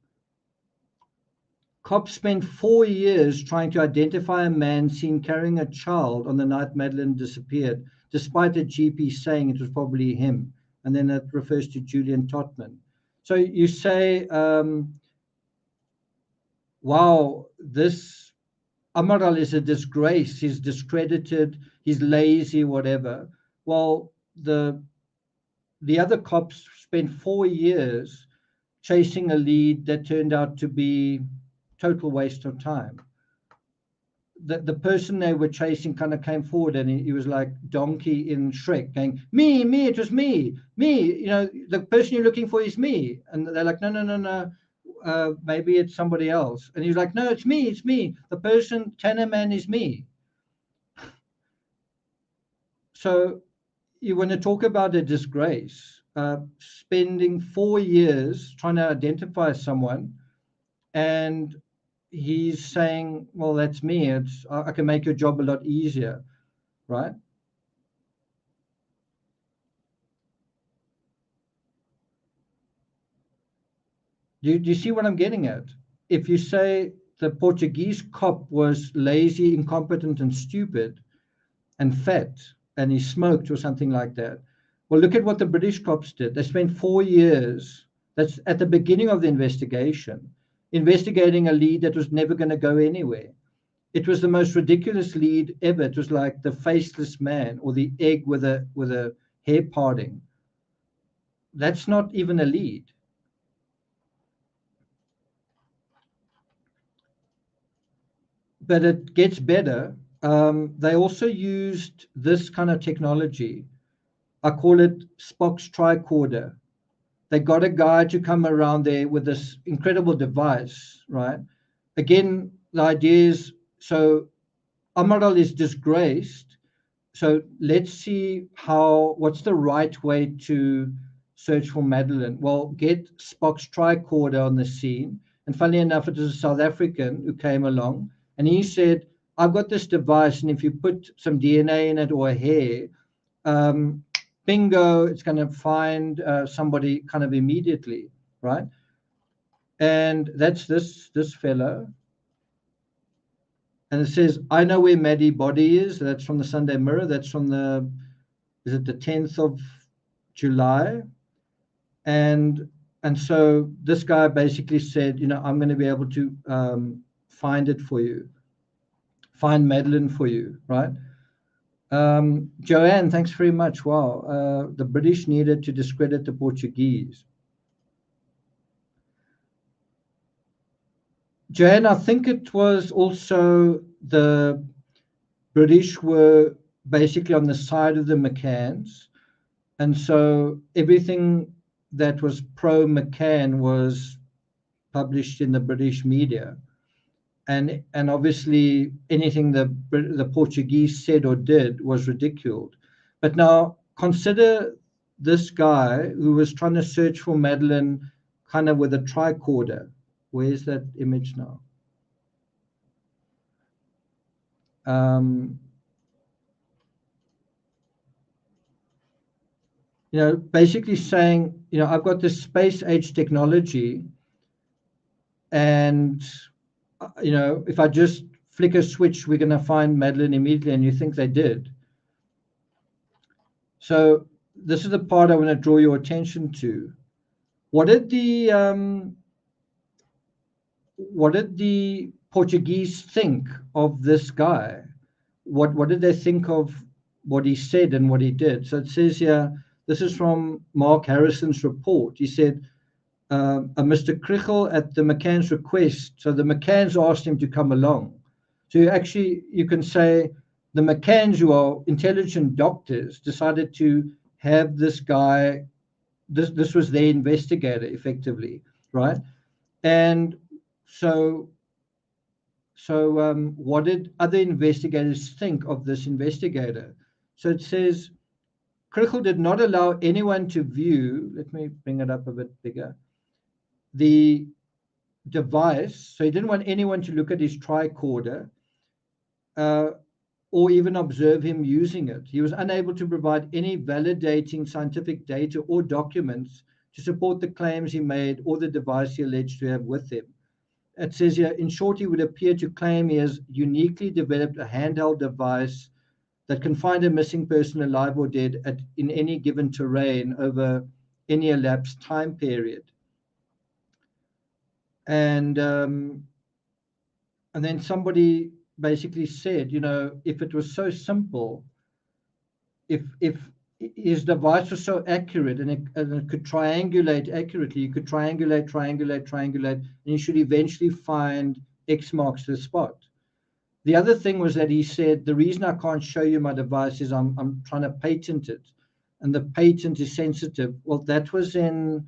cops spent 4 years trying to identify a man seen carrying a child on the night Madeleine disappeared, despite the GP saying it was probably him. And then it refers to Julian Totman. So you say, wow, this Amaral is a disgrace. He's discredited. He's lazy, whatever. Well, the other cops spent 4 years chasing a lead that turned out to be total waste of time. The person they were chasing kind of came forward and he was like Donkey in Shrek going, me, it was me, you know, the person you're looking for is me. And they're like, no, maybe it's somebody else. And he was like, no, it's me. The person, Tanner Man, is me. So you want to talk about a disgrace, spending 4 years trying to identify someone, and he's saying, well, that's me. I can make your job a lot easier, right? Do you see what I'm getting at? If you say the Portuguese cop was lazy, incompetent, and stupid, and fat, and he smoked or something like that, well, look at what the British cops did. They spent 4 years, that's at the beginning of the investigation, investigating a lead that was never going to go anywhere. It was the most ridiculous lead ever. It was like the faceless man or the egg with a hair parting. That's not even a lead. But it gets better. They also used this kind of technology I call it Spock's tricorder. They got a guy to come around there with this incredible device, right? Again, the idea is, so Amaral is disgraced. So let's see what's the right way to search for Madeleine. Well, get Spock's tricorder on the scene. And funny enough, it was a South African who came along and he said, I've got this device, and if you put some DNA in it or a hair, bingo, it's going to find somebody kind of immediately, right? And that's this fellow. And it says, I know where Maddie body is. That's from the Sunday Mirror. That's from is it the 10th of July? And so this guy basically said, I'm going to be able to find it for you, find Madeleine for you, right? Joanne, thanks very much. Wow. The British needed to discredit the Portuguese. Joanne, I think it was also the British were basically on the side of the McCanns. And so everything that was pro-McCann was published in the British media. And obviously anything the Portuguese said or did was ridiculed. But now consider this guy who was trying to search for Madeleine kind of with a tricorder. Where's that image now? Basically saying, I've got this space age technology, and if I just flick a switch, we're going to find Madeleine immediately. And you think they did. So this is the part I want to draw your attention to. What did the Portuguese think of this guy? What did they think of what he said and what he did? So it says here, this is from Mark Harrison's report. He said, Mr. Krichel at the McCann's request. So the McCanns asked him to come along. So you can say the McCanns, who are intelligent doctors, decided to have this guy. This was their investigator, effectively, right? And so what did other investigators think of this investigator? So it says, Krichel did not allow anyone to view, let me bring it up a bit bigger, the device. So he didn't want anyone to look at his tricorder or even observe him using it. He was unable to provide any validating scientific data or documents to support the claims he made or the device he alleged to have with him. It says here, in short, he would appear to claim he has uniquely developed a handheld device that can find a missing person alive or dead in any given terrain over any elapsed time period. And then somebody basically said, if it was so simple, if his device was so accurate and it could triangulate accurately, you could triangulate, and you should eventually find X marks the spot. The other thing was that he said, the reason I can't show you my device is I'm trying to patent it, and the patent is sensitive. Well, that was in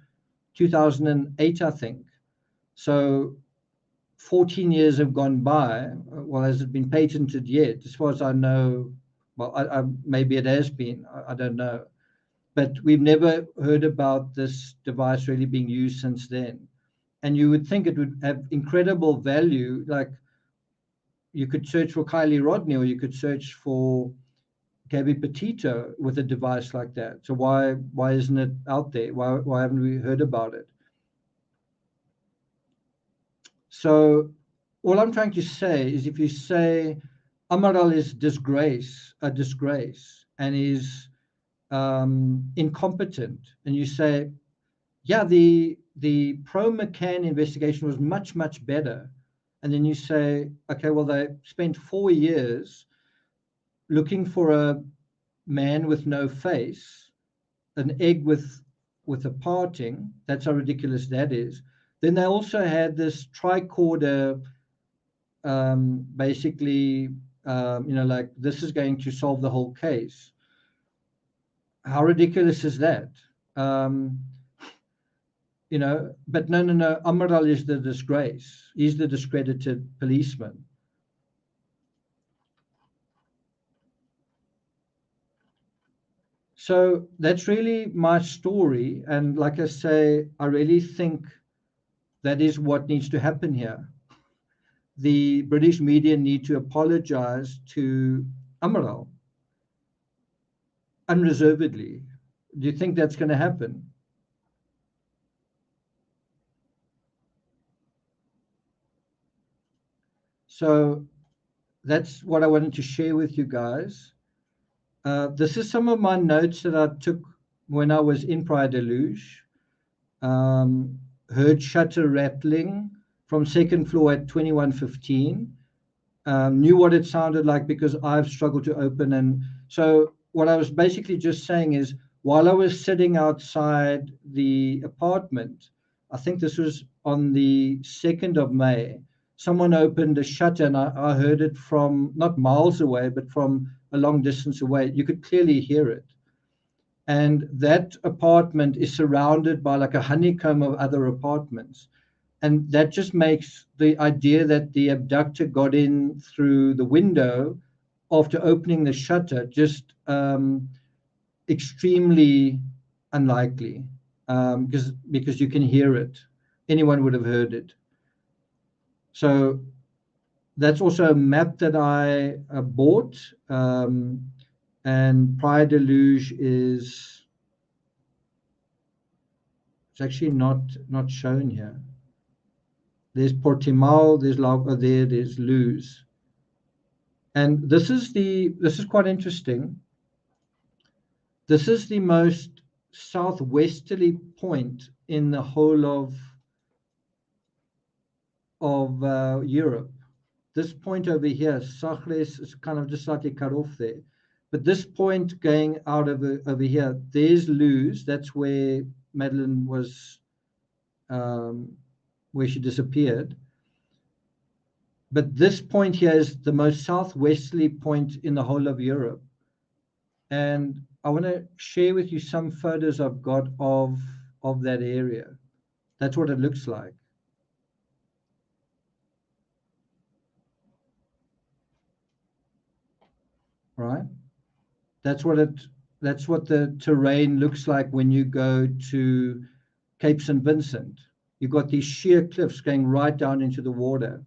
2008, I think. So 14 years have gone by. Well, has it been patented yet? As far as I know, well, maybe it has been. I don't know. But we've never heard about this device really being used since then. And you would think it would have incredible value. Like you could search for Kylie Rodney, or you could search for Gabby Petito with a device like that. So why isn't it out there? Why haven't we heard about it? So all I'm trying to say is, if you say Amaral is a disgrace, and is incompetent, and you say, yeah, the pro-McCann investigation was much, much better, and then you say, okay, well, they spent 4 years looking for a man with no face, an egg with a parting. That's how ridiculous that is. Then they also had this tricorder, basically, like this is going to solve the whole case. How ridiculous is that? You know, but no, Amaral is the disgrace. He's the discredited policeman. So that's really my story. And like I say, I really think that is what needs to happen here. The British media need to apologize to Amaral unreservedly. Do you think that's going to happen? So that's what I wanted to share with you guys. This is some of my notes that I took when I was in Praia de Luz. Heard shutter rattling from second floor at 21:15. Knew what it sounded like because I've struggled to open. And so what I was basically just saying is, while I was sitting outside the apartment, I think this was on the 2nd of May, someone opened a shutter, and I heard it from not miles away, but from a long distance away. You could clearly hear it. And that apartment is surrounded by like a honeycomb of other apartments. And that just makes the idea that the abductor got in through the window after opening the shutter just extremely unlikely, because you can hear it. Anyone would have heard it. So that's also a map that I bought. And Praia de Luz is, it's actually not shown here. There's Portimao, there's there's Luz. And this is quite interesting. This is the most southwesterly point in the whole of Europe. This point over here, Sagres, is kind of just slightly cut off there. But this point going out over here, there's Luz. That's where Madeleine was, where she disappeared. But this point here is the most southwesterly point in the whole of Europe. And I want to share with you some photos I've got of that area. That's what it looks like. Right? That's what the terrain looks like when you go to Cape St. Vincent. You've got these sheer cliffs going right down into the water.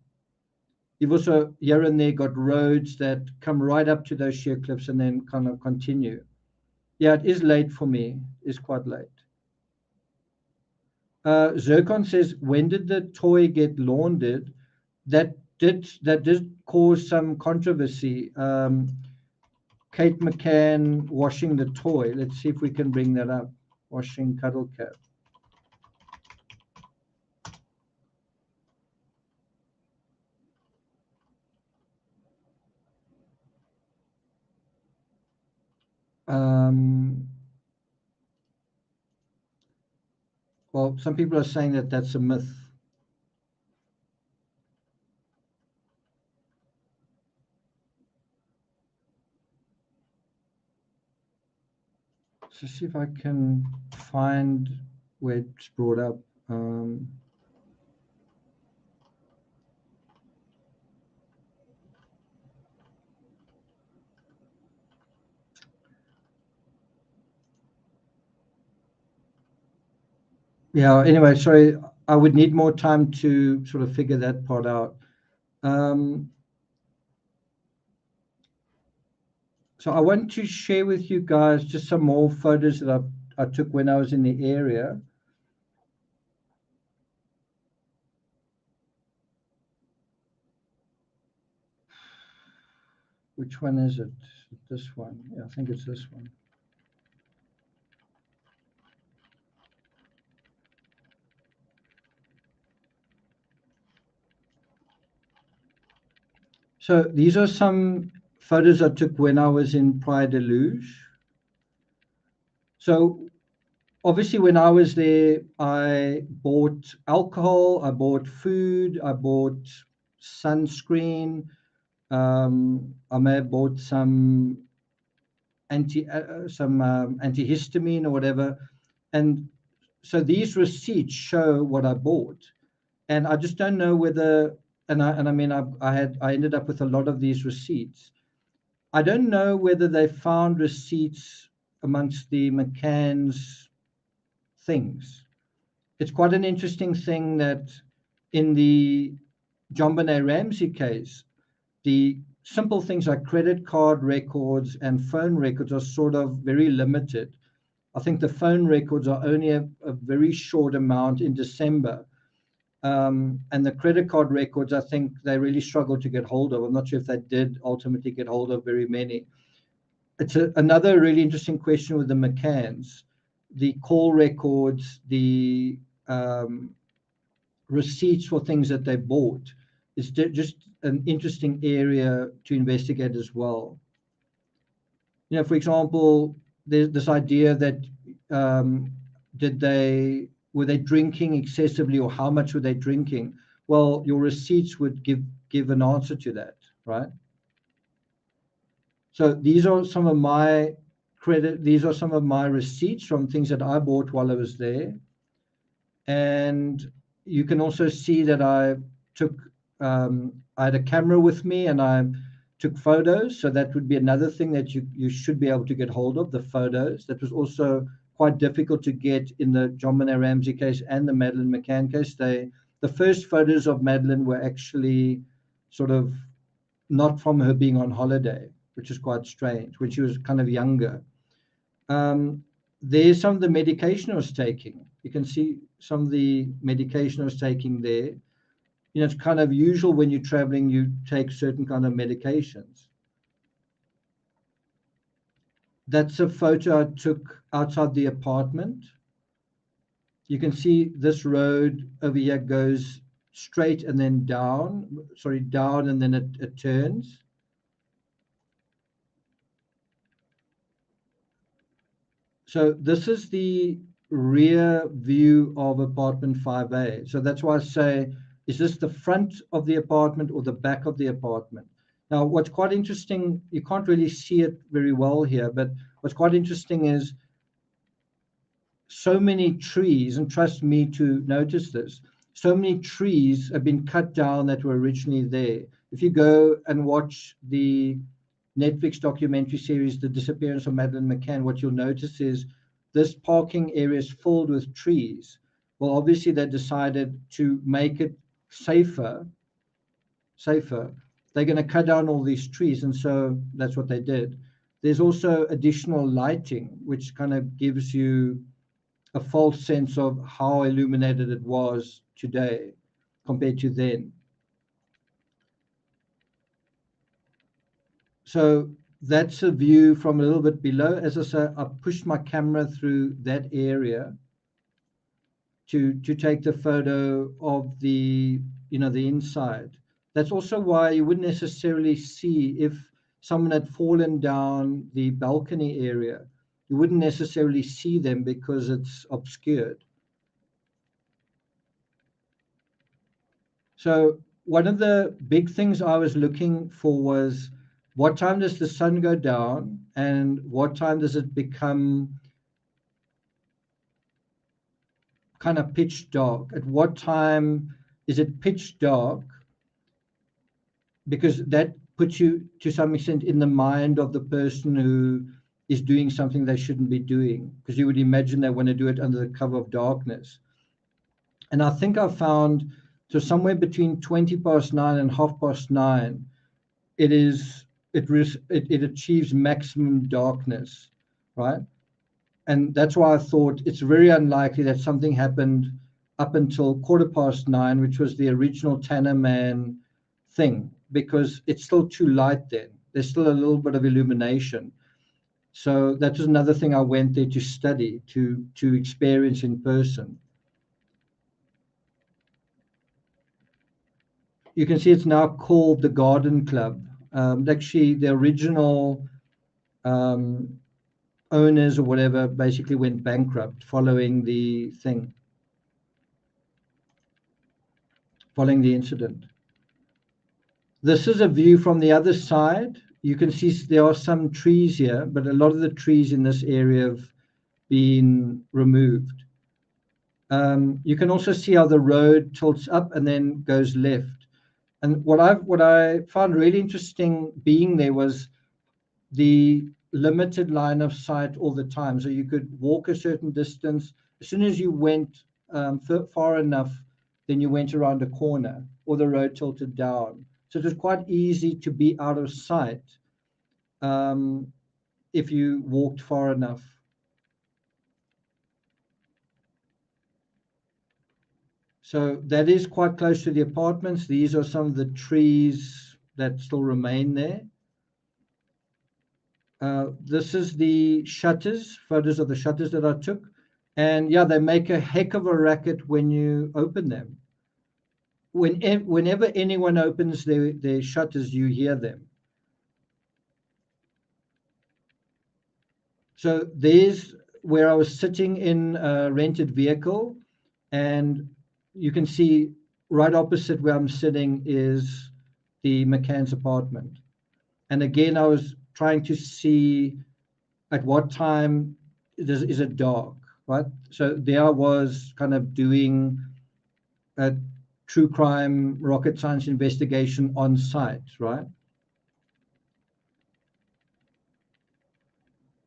You've also here and there got roads that come right up to those sheer cliffs and then kind of continue. Yeah, it is late for me. It's quite late. Zircon says, when did the toy get laundered? That did cause some controversy. Kate McCann washing the toy. Let's see if we can bring that up. Washing Cuddle Cat. Well, some people are saying that that's a myth. So see if I can find where it's brought up. Yeah, anyway, sorry, I would need more time to sort of figure that part out. So I want to share with you guys just some more photos that I took when I was in the area. Which one is it? This one. Yeah, I think it's this one. So these are some photos I took when I was in Praia de Luz. So obviously when I was there, I bought alcohol, I bought food, I bought sunscreen. I may have bought some antihistamine or whatever. And so these receipts show what I bought, and I just don't know whether. And I mean, I ended up with a lot of these receipts. I don't know whether they found receipts amongst the McCann's things. It's quite an interesting thing that in the JonBenet Ramsey case, the simple things like credit card records and phone records are sort of very limited. I think the phone records are only a very short amount in December. And the credit card records, I think they really struggled to get hold of. I'm not sure if they did ultimately get hold of very many. It's another really interesting question with the McCanns. The call records, the receipts for things that they bought is just an interesting area to investigate as well. You know, for example, there's this idea that were they drinking excessively, or how much were they drinking? Well, your receipts would give an answer to that, right? So these are some of my these are some of my receipts from things that I bought while I was there. And you can also see that I had a camera with me and I took photos. So that would be another thing that you should be able to get hold of, the photos. That was also quite difficult to get in the JonBenet Ramsey case and the Madeleine McCann case. The first photos of Madeleine were actually sort of not from her being on holiday, which is quite strange, when she was kind of younger. There's some of the medication I was taking. You can see some of the medication I was taking there. You know, it's kind of usual when you're traveling, you take certain kind of medications. That's a photo I took outside the apartment. You can see this road over here goes straight and then down, down and then it turns. So this is the rear view of apartment 5A. So that's why I say, is this the front of the apartment or the back of the apartment? Now, what's quite interesting, you can't really see it very well here, but what's quite interesting is so many trees, and trust me to notice this, so many trees have been cut down that were originally there. If you go and watch the Netflix documentary series, The Disappearance of Madeleine McCann, what you'll notice is this parking area is filled with trees. Well, obviously they decided to make it safer. They're going to cut down all these trees, and so that's what they did. There's also additional lighting, which kind of gives you a false sense of how illuminated it was today compared to then. So that's a view from a little bit below. As I say, I pushed my camera through that area to take the photo of the inside. That's also why you wouldn't necessarily see if someone had fallen down the balcony area. You wouldn't necessarily see them because it's obscured. So one of the big things I was looking for was, what time does the sun go down and what time does it become kind of pitch dark? At what time is it pitch dark? Because that puts you to some extent in the mind of the person who is doing something they shouldn't be doing, because you would imagine they want to do it under the cover of darkness. And I think I found, so somewhere between 9:20 and 9:30, it achieves maximum darkness, right? And that's why I thought it's very unlikely that something happened up until 9:15, which was the original Tanner Man thing, because it's still too light then. There's still a little bit of illumination. So that was another thing I went there to study, to experience in person. You can see it's now called the Garden Club. Actually, the original owners or whatever basically went bankrupt following the incident. This is a view from the other side. you can see there are some trees here, but a lot of the trees in this area have been removed. You can also see how the road tilts up and then goes left. And what I found really interesting being there was the limited line of sight all the time. So you could walk a certain distance. As soon as you went far enough, then you went around a corner or the road tilted down. So it was quite easy to be out of sight if you walked far enough. So that is quite close to the apartments. These are some of the trees that still remain there. This is the shutters, photos of the shutters that I took. And yeah, they make a heck of a racket when you open them. Whenever anyone opens their shutters, you hear them. So there's where I was sitting in a rented vehicle, and you can see right opposite where I'm sitting is the McCann's apartment. And again, I was trying to see at what time is it dark, right? So there I was kind of doing a true crime rocket science investigation on site, right?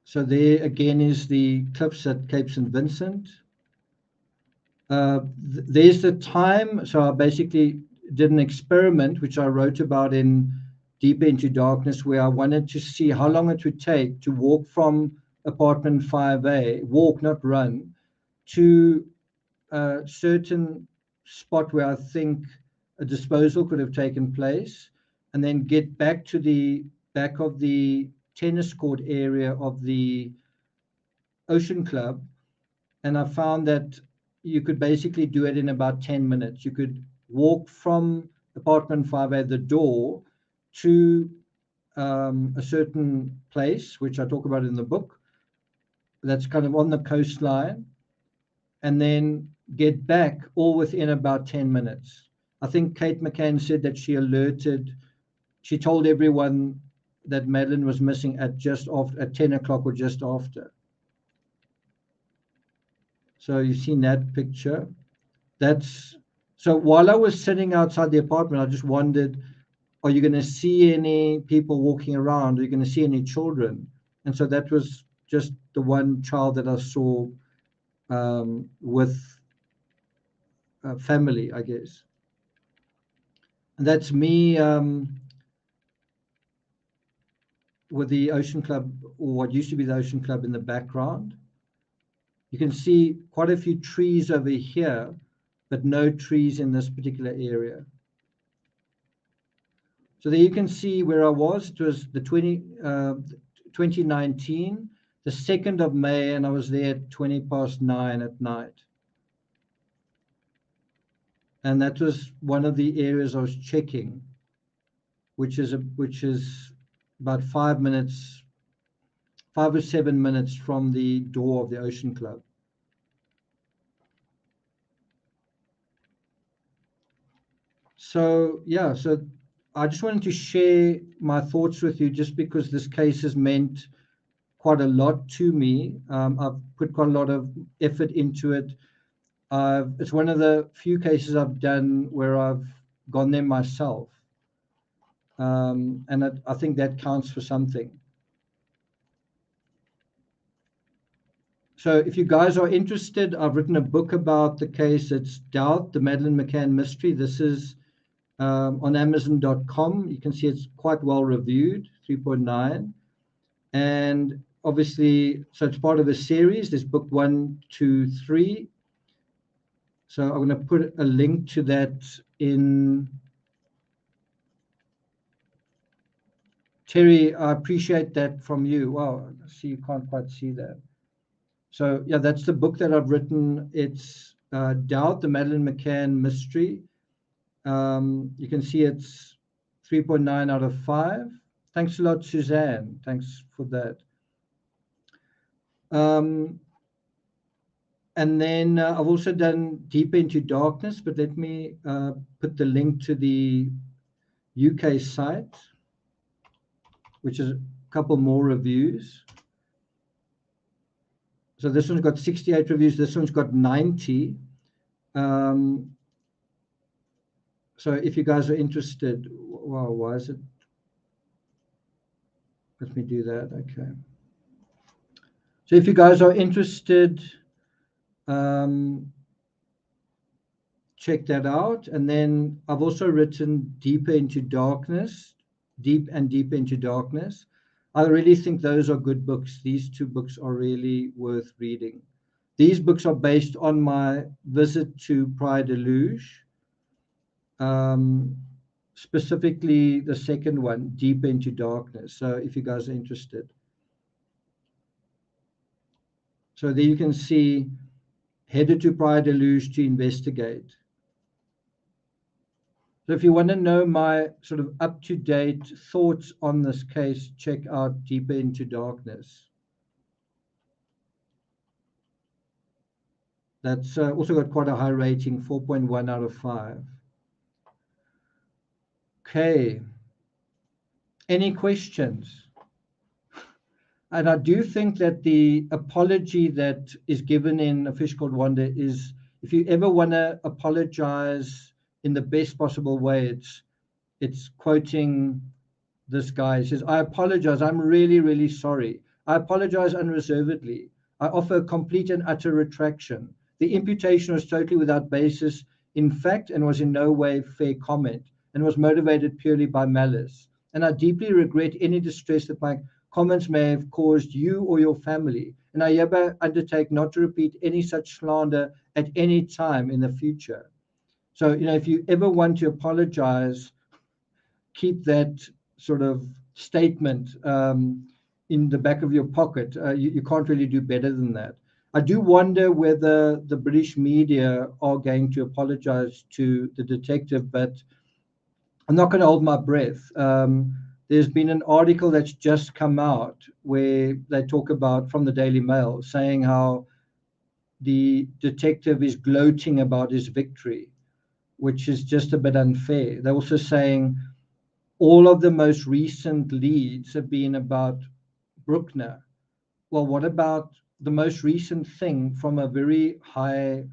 So there again is the cliffs at Cape St. Vincent. There's the time. So I basically did an experiment, which I wrote about in Deeper Into Darkness, where I wanted to see how long it would take to walk from apartment 5A, walk, not run, to a certain spot where I think a disposal could have taken place, and then get back to the back of the tennis court area of the Ocean Club. And I found that you could basically do it in about 10 minutes. You could walk from apartment 5A, the door, to a certain place, which I talk about in the book, that's kind of on the coastline, and then get back all within about 10 minutes. I think Kate McCann said that she told everyone that Madeleine was missing at 10 o'clock or just after. So you've seen that picture. So while I was sitting outside the apartment, I just wondered, are you going to see any people walking around? Are you going to see any children? And so that was just the one child that I saw with family, I guess. And that's me with the Ocean Club, or what used to be the Ocean Club, in the background. You can see quite a few trees over here, but no trees in this particular area. So there you can see where I was. It was the 2019, the 2nd of May, and I was there at 9:20 at night. And that was one of the areas I was checking, which is about 5 or 7 minutes from the door of the Ocean Club. So yeah, so I just wanted to share my thoughts with you, just because this case has meant quite a lot to me. I've put quite a lot of effort into it. It's one of the few cases I've done where I've gone there myself. And I think that counts for something. So if you guys are interested, I've written a book about the case. It's Doubt, the Madeleine McCann Mystery. This is on Amazon.com. You can see it's quite well reviewed, 3.9. And obviously, so it's part of a series. There's book 1, 2, 3. So I'm going to put a link to that in. Terry, I appreciate that from you. Wow, I see you can't quite see that. So yeah, that's the book that I've written. It's Doubt, the Madeleine McCann Mystery. You can see it's 3.9 out of 5. Thanks a lot, Suzanne. Thanks for that. And then I've also done Deeper Into Darkness, but let me put the link to the UK site. which is a couple more reviews. So this one's got 68 reviews. This one's got 90. So if you guys are interested, wow, why is it? Let me do that. Okay. So if you guys are interested, check that out. And then I've also written Deeper into Darkness, Deep and Deeper into Darkness. I really think those are good books. These two books are really worth reading. These books are based on my visit to Praia de Luge, specifically the second one, Deeper into Darkness. So if you guys are interested. So there you can see, headed to Praia de Luge to investigate. So if you want to know my sort of up-to-date thoughts on this case, check out Deeper into Darkness. That's also got quite a high rating, 4.1 out of 5. Okay. Any questions? And I do think that the apology that is given in A Fish Called Wanda is, if you ever want to apologize in the best possible way, it's quoting this guy. He says, I apologize. I'm really, really sorry. I apologize unreservedly. I offer complete and utter retraction. The imputation was totally without basis in fact and was in no way fair comment and was motivated purely by malice. And I deeply regret any distress that my comments may have caused you or your family. And I hereby undertake not to repeat any such slander at any time in the future. So, if you ever want to apologize, keep that sort of statement in the back of your pocket. You can't really do better than that. I do wonder whether the British media are going to apologize to the detective, but I'm not going to hold my breath. There's been an article that's just come out where they talk about, from the Daily Mail, saying how the detective is gloating about his victory, which is just a bit unfair. They're also saying all of the most recent leads have been about Bruckner. Well, what about the most recent thing from a very high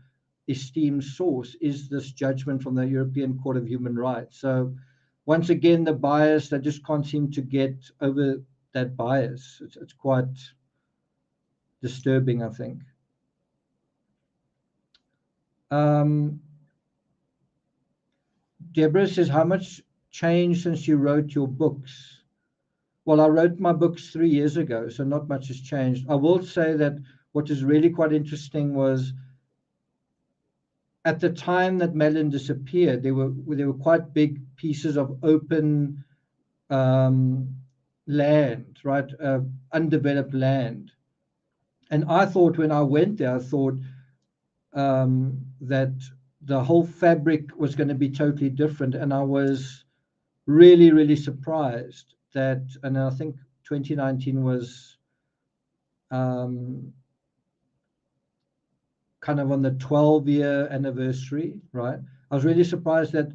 esteemed source is this judgment from the European Court of Human Rights? So once again, the bias, they just can't seem to get over that bias. It's quite disturbing, I think. Deborah says, how much changed since you wrote your books? Well, I wrote my books 3 years ago, so not much has changed. I will say that what is really quite interesting was, at the time that Madeleine disappeared, there were quite big pieces of open land, right? Undeveloped land. And I thought, when I went there, I thought that the whole fabric was going to be totally different. And I was really, really surprised that, and I think 2019 was kind of on the 12-year anniversary, right? I was really surprised that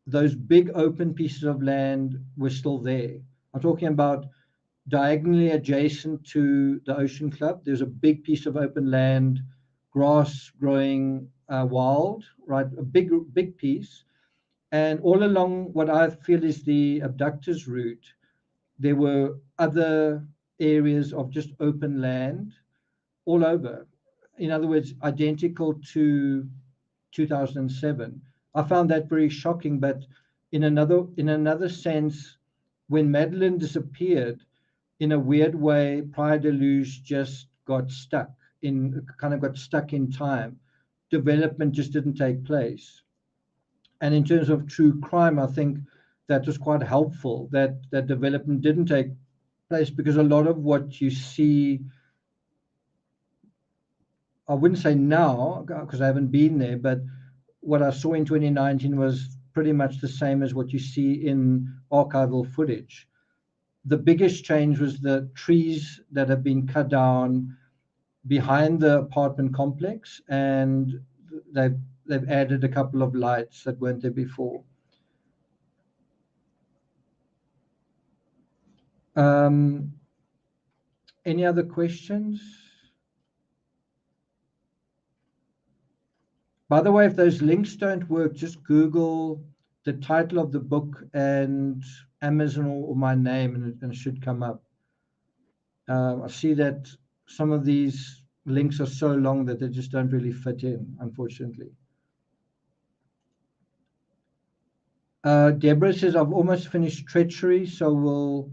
those big open pieces of land were still there. I'm talking about diagonally adjacent to the Ocean Club. There's a big piece of open land, grass growing wild, right? A big piece. And all along what I feel is the abductors' route, there were other areas of just open land all over. In other words, identical to 2007. I found that very shocking, but in another sense, when Madeleine disappeared, in a weird way, Praia de Luge just got stuck in time. Development just didn't take place. And in terms of true crime, I think that was quite helpful that development didn't take place, because a lot of what you see, I wouldn't say now because I haven't been there, but what I saw in 2019 was pretty much the same as what you see in archival footage. The biggest change was the trees that have been cut down behind the apartment complex, and they've added a couple of lights that weren't there before. Any other questions? By the way, if those links don't work, just Google the title of the book and Amazon or my name, and it should come up. I see that some of these links are so long that they just don't really fit in, unfortunately. Deborah says, I've almost finished Treachery, so we'll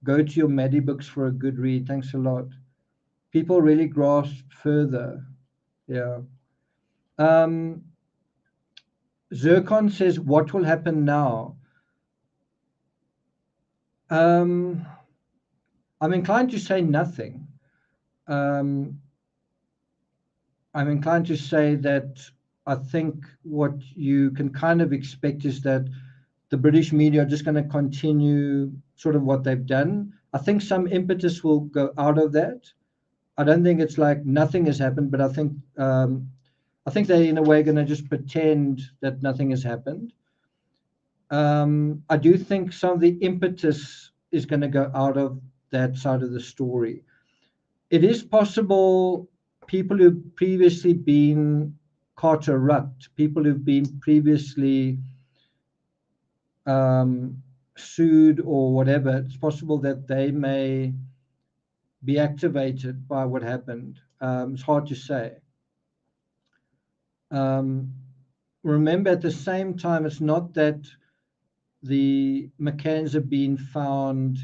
go to your Maddie books for a good read. Thanks a lot. People really grasp further. Yeah. Zircon says, what will happen now? I'm inclined to say nothing. I'm inclined to say that I think what you can kind of expect is that the British media are just going to continue sort of what they've done. I think some impetus will go out of that. I don't think it's like nothing has happened, but I think they in a way going to just pretend that nothing has happened. I do think some of the impetus is going to go out of that side of the story. It is possible people who've previously been Carter-Rutt, people who've been previously sued or whatever, it's possible that they may be activated by what happened. It's hard to say. Remember, at the same time, it's not that the McCanns have been found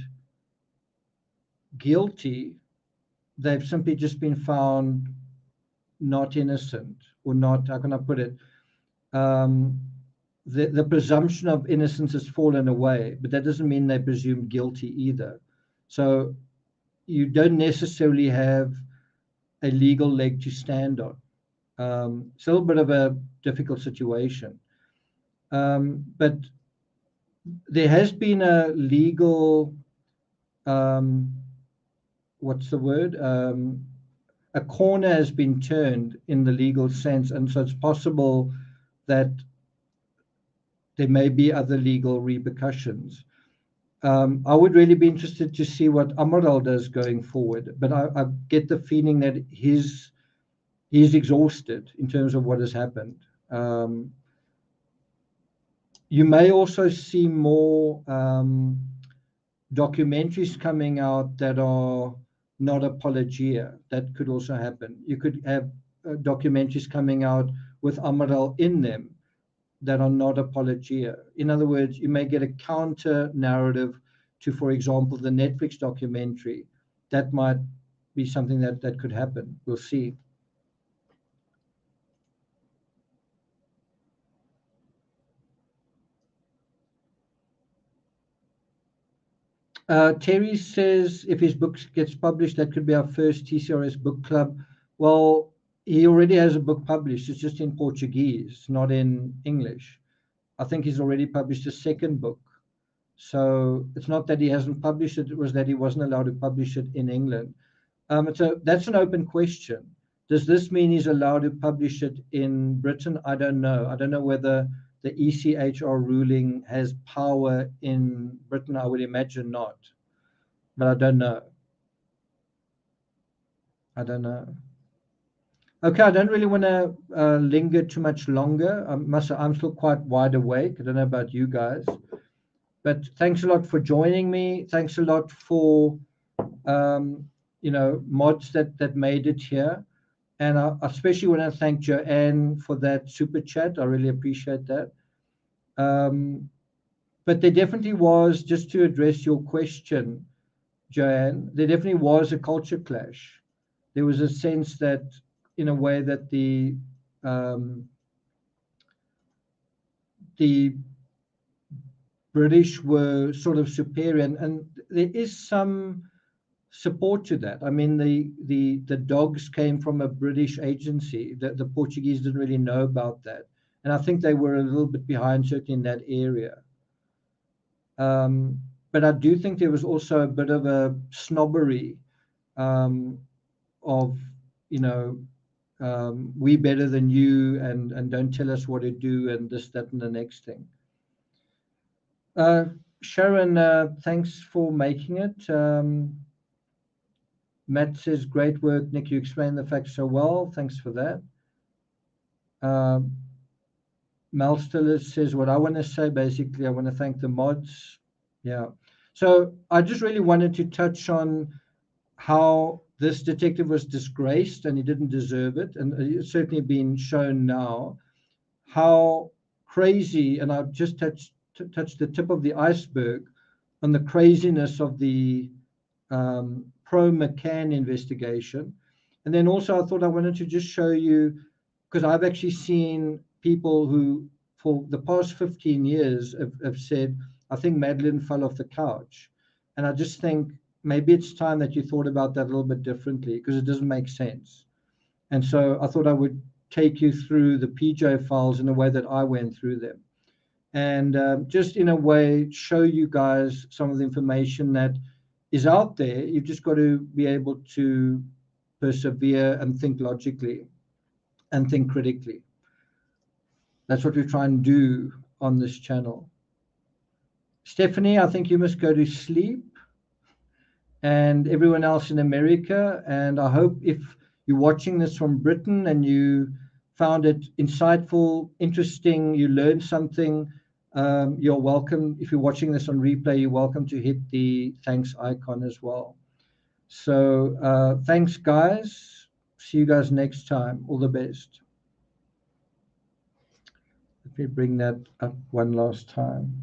guilty. They've simply just been found not innocent, or not, how can I put it? The presumption of innocence has fallen away, but that doesn't mean they presume guilty either. So you don't necessarily have a legal leg to stand on. It's a little bit of a difficult situation. But there has been a legal, what's the word? A corner has been turned in the legal sense, and so it's possible that there may be other legal repercussions. I would really be interested to see what Amaral does going forward, but I get the feeling that he's exhausted in terms of what has happened. You may also see more documentaries coming out that are not apologia. That could also happen. You could have documentaries coming out with Amaral in them that are not apologia. In other words, you may get a counter narrative to, for example, the Netflix documentary. That might be something that could happen. We'll see. Terry says if his book gets published, that could be our first TCRS book club. Well, he already has a book published. It's just in Portuguese, not in English. I think he's already published a second book. So it's not that he hasn't published it, it was that he wasn't allowed to publish it in England. So that's an open question. Does this mean he's allowed to publish it in Britain? I don't know. I don't know whether the ECHR ruling has power in Britain. I would imagine not, but I don't know. I don't know. Okay, I don't really want to linger too much longer. I'm still quite wide awake. I don't know about you guys, but thanks a lot for joining me. Thanks a lot for mods that made it here. And I especially want to thank Joanne for that super chat. I really appreciate that. But there definitely was, just to address your question, Joanne, there definitely was a culture clash. There was a sense that, in a way, that the British were sort of superior, and there is some support to that. I mean, the dogs came from a British agency. The Portuguese didn't really know about that, and I think they were a little bit behind, certainly in that area. But I do think there was also a bit of a snobbery of, we better than you, and don't tell us what to do, and this, that, and the next thing. Sharon, thanks for making it. Matt says, great work, Nick. You explained the facts so well. Thanks for that. Mel Stiller says, what I want to say, basically, I want to thank the mods. Yeah. So I just really wanted to touch on how this detective was disgraced and he didn't deserve it. And it's certainly been shown now how crazy, and I've just touched the tip of the iceberg on the craziness of the pro McCann investigation. And then also I thought I wanted to just show you, because I've actually seen people who for the past 15 years have said, I think Madeleine fell off the couch. And I just think maybe it's time that you thought about that a little bit differently, because it doesn't make sense. And so I thought I would take you through the PJ files in a way that I went through them. And just in a way, show you guys some of the information that is out there. You've just got to be able to persevere and think logically and think critically. That's what we try and do on this channel. Stephanie, I think you must go to sleep, and everyone else in America. And I hope if you're watching this from Britain and you found it insightful, interesting, you learned something, you're welcome. If you're watching this on replay, you're welcome to hit the thanks icon as well. So thanks, guys. See you guys next time. All the best. Let me bring that up one last time.